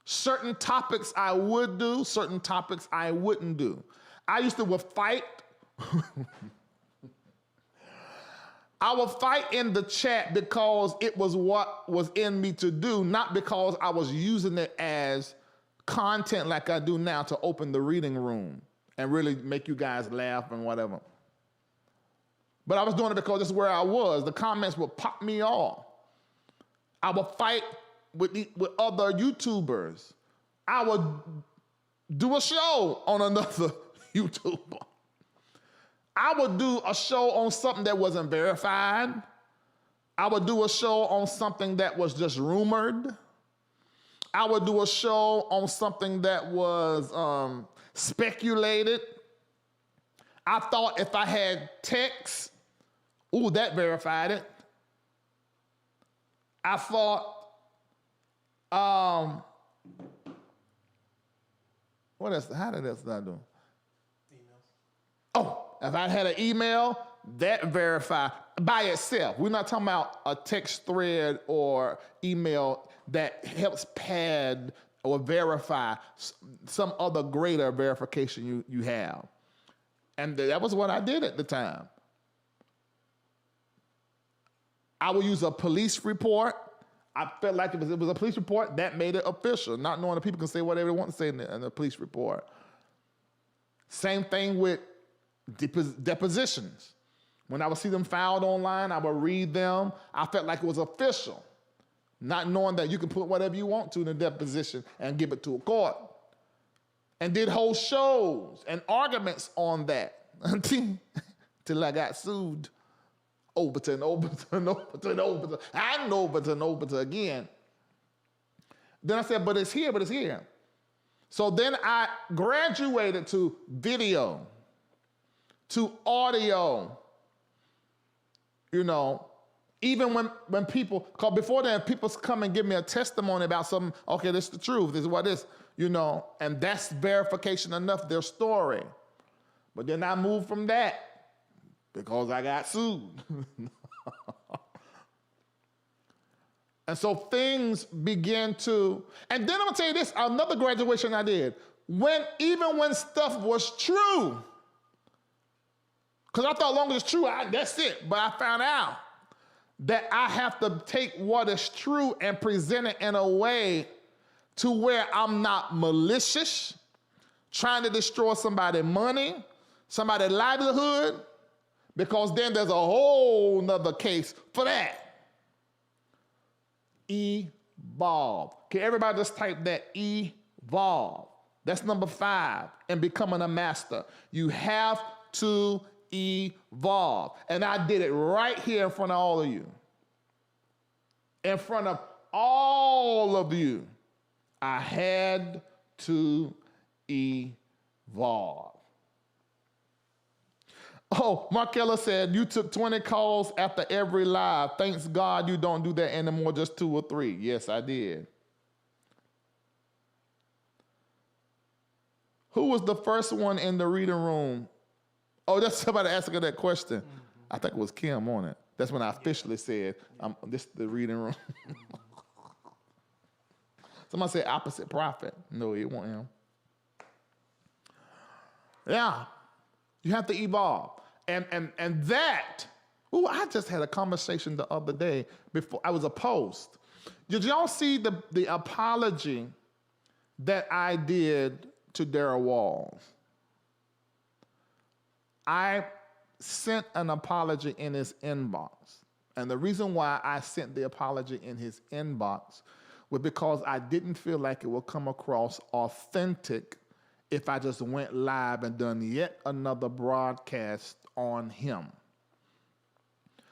B: Certain topics I would do, certain topics I wouldn't do. I used to fight. I would fight in the chat because it was what was in me to do, not because I was using it as content like I do now to open the reading room and really make you guys laugh and whatever. But I was doing it because this is where I was. The comments would pop me off. I would fight with other YouTubers. I would do a show on another YouTuber. I would do a show on something that wasn't verified. I would do a show on something that was just rumored. I would do a show on something that was speculated. I thought if I had text, that verified it. I thought, what else? How did else did I do? Oh, if I had an email, that verified by itself. We're not talking about a text thread or email that helps pad or verify some other greater verification you have. And that was what I did at the time. I would use a police report. I felt like if it was a police report, that made it official, not knowing that people can say whatever they want to say in the police report. Same thing with depositions. When I would see them filed online, I would read them. I felt like it was official, not knowing that you can put whatever you want to in a deposition and give it to a court. And did whole shows and arguments on that until I got sued. Overton, and Overton again. Then I said, but it's here. So then I graduated to video, to audio. You know, even when people, because before then, people come and give me a testimony about something, okay, this is the truth, this is what this, you know, and that's verification enough, their story. But then I moved from that because I got sued. And so things began to, and then I'm gonna tell you this, another graduation I did, even when stuff was true, because I thought as long as it's true, that's it. But I found out that I have to take what is true and present it in a way to where I'm not malicious, trying to destroy somebody's money, somebody's livelihood, because then there's a whole nother case for that. Evolve. Can everybody just type that? Evolve. That's number 5 in becoming a master. You have to evolve. And I did it right here in front of all of you. In front of all of you, I had to evolve. Oh, Markella said, you took 20 calls after every live. Thanks God you don't do that anymore, just 2 or 3. Yes, I did. Who was the first one in the reading room? Oh, that's somebody asking that question. Mm-hmm. I think it was Kim on it. That's when I officially said, this is the reading room. Somebody said opposite prophet. No, it wasn't him. Yeah, you have to evolve. And that, I just had a conversation the other day before I was a post. Did y'all see the apology that I did to Darrell Walls? I sent an apology in his inbox. And the reason why I sent the apology in his inbox was because I didn't feel like it would come across authentic if I just went live and done yet another broadcast on him.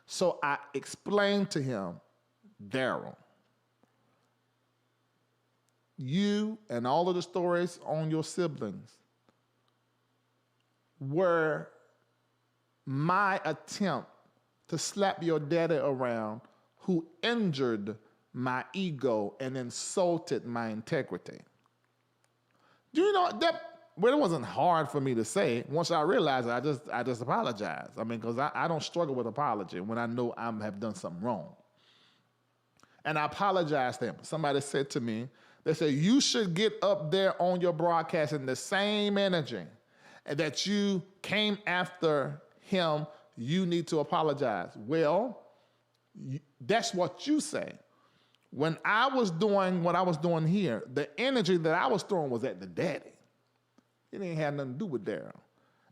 B: So I explained to him, Darrell, you and all of the stories on your siblings were my attempt to slap your daddy around, who injured my ego and insulted my integrity. Do you know that? Well, it wasn't hard for me to say. Once I realized it, I just apologized. I mean, because I don't struggle with apology when I know I have done something wrong. And I apologized to him. Somebody said to me, they said, you should get up there on your broadcast in the same energy and that you came after him, you need to apologize. Well, that's what you say. When I was doing what I was doing here, the energy that I was throwing was at the daddy. It didn't have nothing to do with Darrell.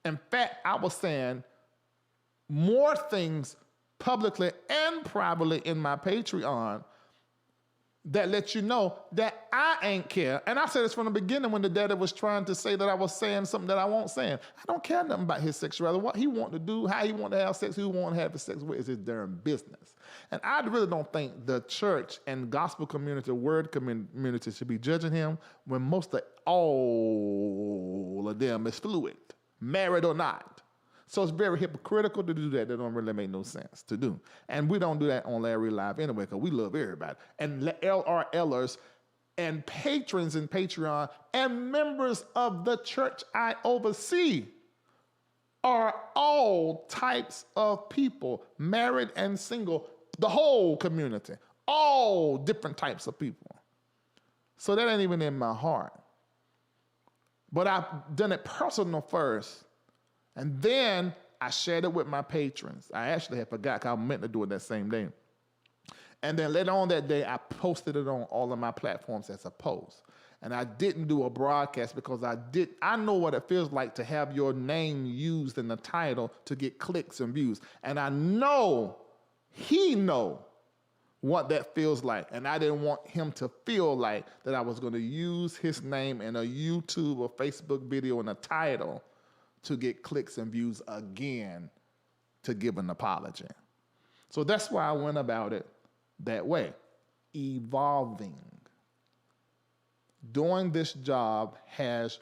B: In fact, I was saying more things publicly and privately in my Patreon that let you know that I ain't care. And I said this from the beginning when the daddy was trying to say that I was saying something that I won't saying. I don't care nothing about his sexuality. What he want to do, how he want to have sex, who he want to have sex with is his damn business. And I really don't think the church and gospel community, word community should be judging him when most of all of them is fluid, married or not. So it's very hypocritical to do that. That don't really make no sense to do. And we don't do that on Larry Live anyway, because we love everybody. And LRLers and patrons in Patreon and members of the church I oversee are all types of people, married and single, the whole community, all different types of people. So that ain't even in my heart. But I've done it personal first. And then I shared it with my patrons. I actually had forgot because I meant to do it that same day. And then later on that day, I posted it on all of my platforms as a post. And I didn't do a broadcast because I know what it feels like to have your name used in the title to get clicks and views. And I know he know what that feels like. And I didn't want him to feel like that I was going to use his name in a YouTube or Facebook video in a title to get clicks and views again to give an apology. So that's why I went about it that way, evolving. Doing this job has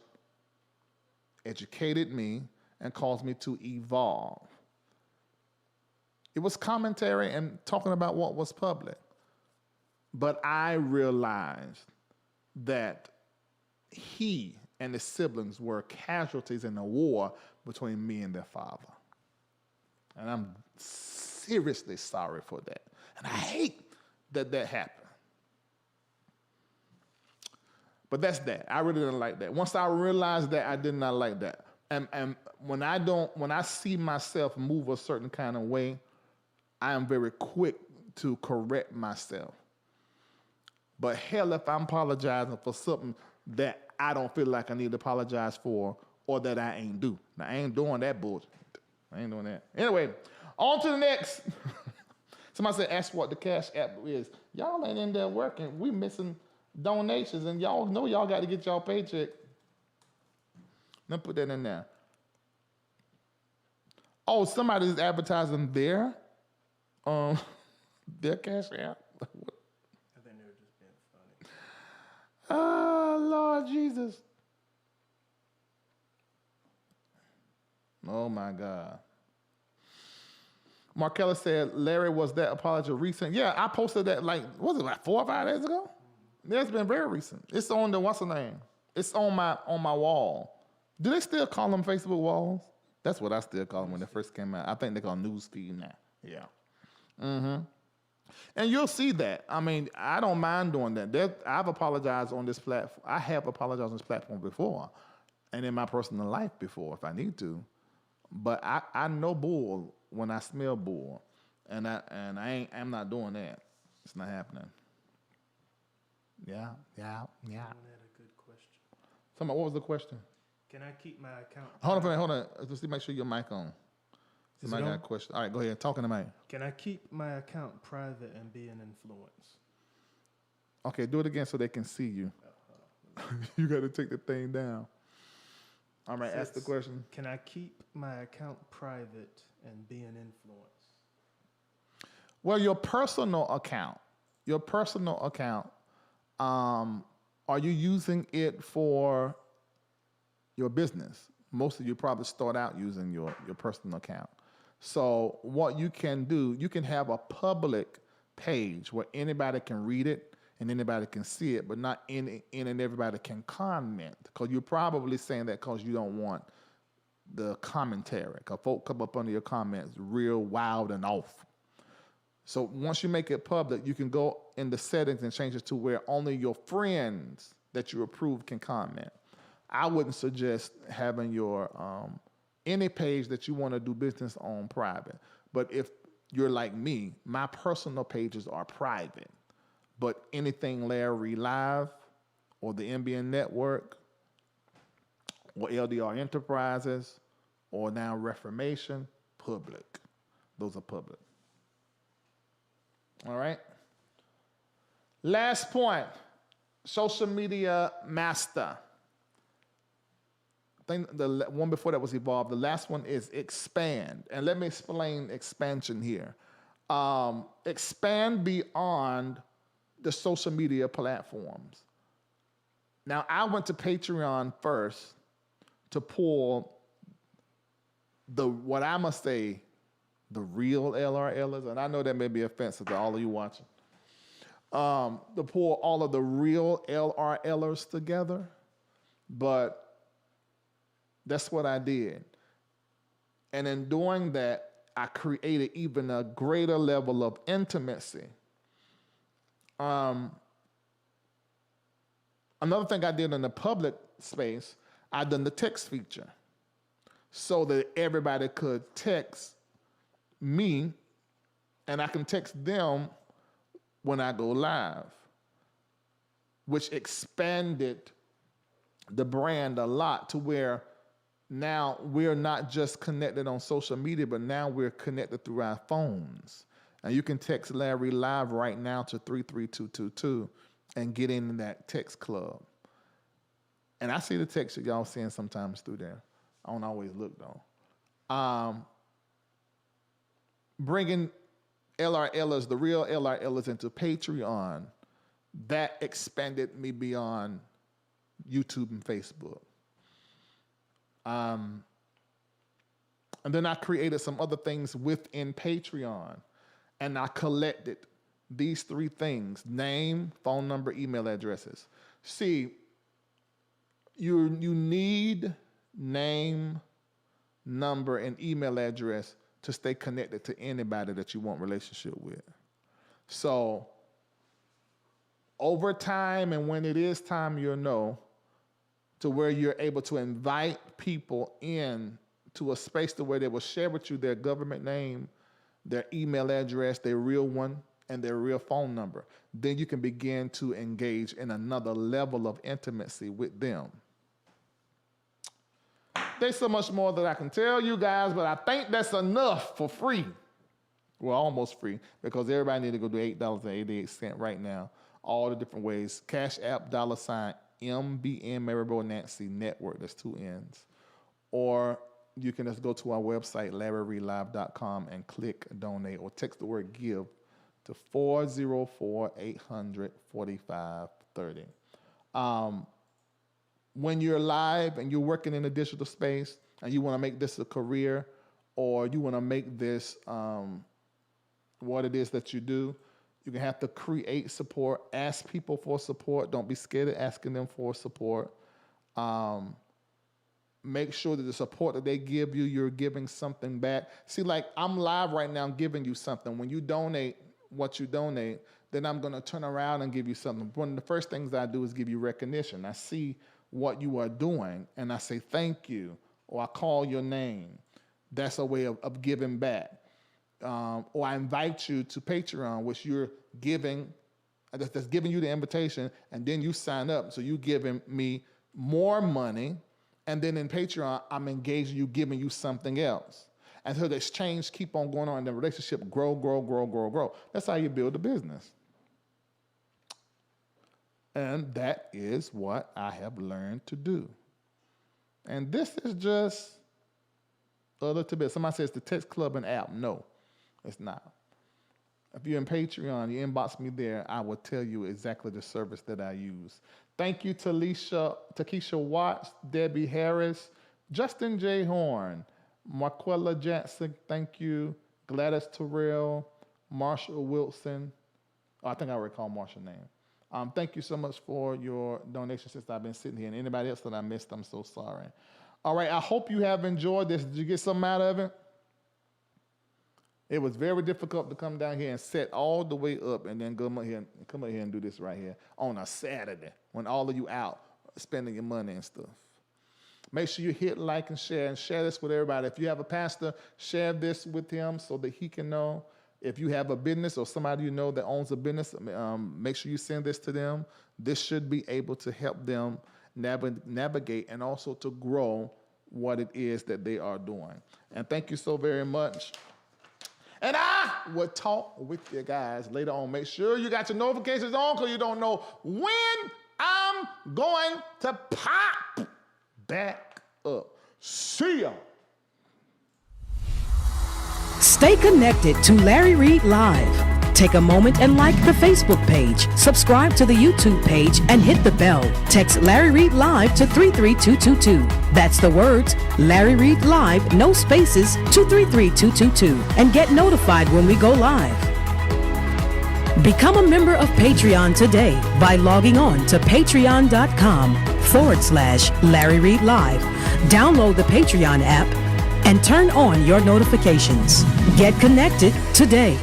B: educated me and caused me to evolve. It was commentary and talking about what was public. But I realized that he and his siblings were casualties in a war between me and their father. And I'm seriously sorry for that. And I hate that that happened. But that's that. I really didn't like that. Once I realized that, I did not like that. And when I see myself move a certain kind of way, I am very quick to correct myself. But hell, if I'm apologizing for something that I don't feel like I need to apologize for or that I ain't do. Now, I ain't doing that bullshit. I ain't doing that. Anyway, on to the next. Somebody said, ask what the Cash App is. Y'all ain't in there working. We missing donations, and y'all know y'all got to get y'all paycheck. Let me put that in there. Oh, somebody's advertising their Cash App.
C: I think they were just being funny.
B: Oh, Lord Jesus. Oh, my God. Markella said, Larry, was that apology recent? Yeah, I posted that like 4 or 5 days ago? Yeah, it's been very recent. It's on the, what's the name? It's on my wall. Do they still call them Facebook walls? That's what I still call them when they first came out. I think they call them newsfeed now. Yeah. Mm-hmm. And you'll see that. I mean, I don't mind doing that. I've apologized on this platform. I have apologized on this platform before and in my personal life before if I need to. But I know bull when I smell bull. And I'm not doing that. It's not happening. Yeah.
C: I had a good question.
B: What was the question?
C: Can I keep my account?
B: Hold on. Let's make sure your mic on. Somebody got a question. All right, go ahead. Talking to Mike.
C: Can I keep my account private and be an influence?
B: Okay, do it again so they can see you. You got to take the thing down. All right, ask the question. Can
C: I keep my account private and be an influence?
B: Well, your personal account, are you using it for your business? Most of you probably start out using your personal account. So what you can do, you can have a public page where anybody can read it and anybody can see it, but not any and everybody can comment. Because you're probably saying that because you don't want the commentary. Because folk come up under your comments real wild and off. So once you make it public, you can go in the settings and change it to where only your friends that you approve can comment. I wouldn't suggest having your any page that you want to do business on private. But if you're like me, my personal pages are private. But anything Larry Live or the NBN Network or LDR Enterprises or now Reformation, public. Those are public. All right. Last point, social media master. I think the one before that was evolved. The last one is expand. And let me explain expansion here. Expand beyond the social media platforms. Now, I went to Patreon first to pull what I must say, the real LRLers, and I know that may be offensive to all of you watching, to pull all of the real LRLers together, but that's what I did. And in doing that, I created even a greater level of intimacy. Another thing I did in the public space, I done the text feature so that everybody could text me and I can text them when I go live. which expanded the brand a lot to where now we're not just connected on social media, but now we're connected through our phones. And you can text Larry Live right now to 33222 and get in that text club. And I see the text that y'all send sometimes through there. I don't always look though. Bringing LRLers, the real LRLers, into Patreon, that expanded me beyond YouTube and Facebook. And then I created some other things within Patreon, and I collected these 3 things: name, phone number, email addresses. See, you need name, number, and email address to stay connected to anybody that you want a relationship with. So over time, and when it is time, you'll know, to where you're able to invite people in to a space to where they will share with you their government name, their email address, their real one, and their real phone number. Then you can begin to engage in another level of intimacy with them. There's so much more that I can tell you guys, but I think that's enough for free. Well, almost free, because everybody need to go do $8.88 right now. All the different ways. Cash App, $ MBN Maribel Nancy Network. There's 2 N's. Or you can just go to our website, LarryReedLive.com, and click donate, or text the word give to 404-800-4530. When you're live and you're working in a digital space and you want to make this a career, or you want to make this what it is that you do, you're going to have to create support, ask people for support. Don't be scared of asking them for support. Make sure that the support that they give you, you're giving something back. See, like I'm live right now giving you something. When you donate what you donate, then I'm going to turn around and give you something. One of the first things I do is give you recognition. I see what you are doing, and I say thank you, or I call your name. That's a way of giving back. Or I invite you to Patreon, which you're giving, that's giving you the invitation, and then you sign up, so you're giving me more money, and then in Patreon, I'm engaging you, giving you something else. And so the exchange keep on going on, and the relationship grow, grow, grow, grow, grow. That's how you build a business. And that is what I have learned to do. And this is just a little bit. Somebody says the text club and app. No, it's not. If you're in Patreon, you inbox me there, I will tell you exactly the service that I use. Thank you to Takesha Watts, Debbie Harris, Justin J. Horn, Marquella Jackson, thank you, Gladys Terrell, Marshall Wilson. Oh, I think I already called Marshall's name. Thank you so much for your donation since I've been sitting here. And anybody else that I missed, I'm so sorry. All right, I hope you have enjoyed this. Did you get something out of it? It was very difficult to come down here and set all the way up and then come up here and do this right here on a Saturday when all of you out spending your money and stuff. Make sure you hit like and share this with everybody. If you have a pastor, share this with him so that he can know. If you have a business or somebody you know that owns a business, make sure you send this to them. This should be able to help them navigate and also to grow what it is that they are doing. And thank you so very much. And I will talk with you guys later on. Make sure you got your notifications on because you don't know when I'm going to pop back up. See ya.
A: Stay connected to Larry Reid Live. Take a moment and like the Facebook page, subscribe to the YouTube page, and hit the bell. Text Larry Reid Live to 33222. That's the words Larry Reid Live, no spaces, to 33222, and get notified when we go live. Become a member of Patreon today by logging on to patreon.com/Larry Reid Live. Download the Patreon app and turn on your notifications. Get connected today.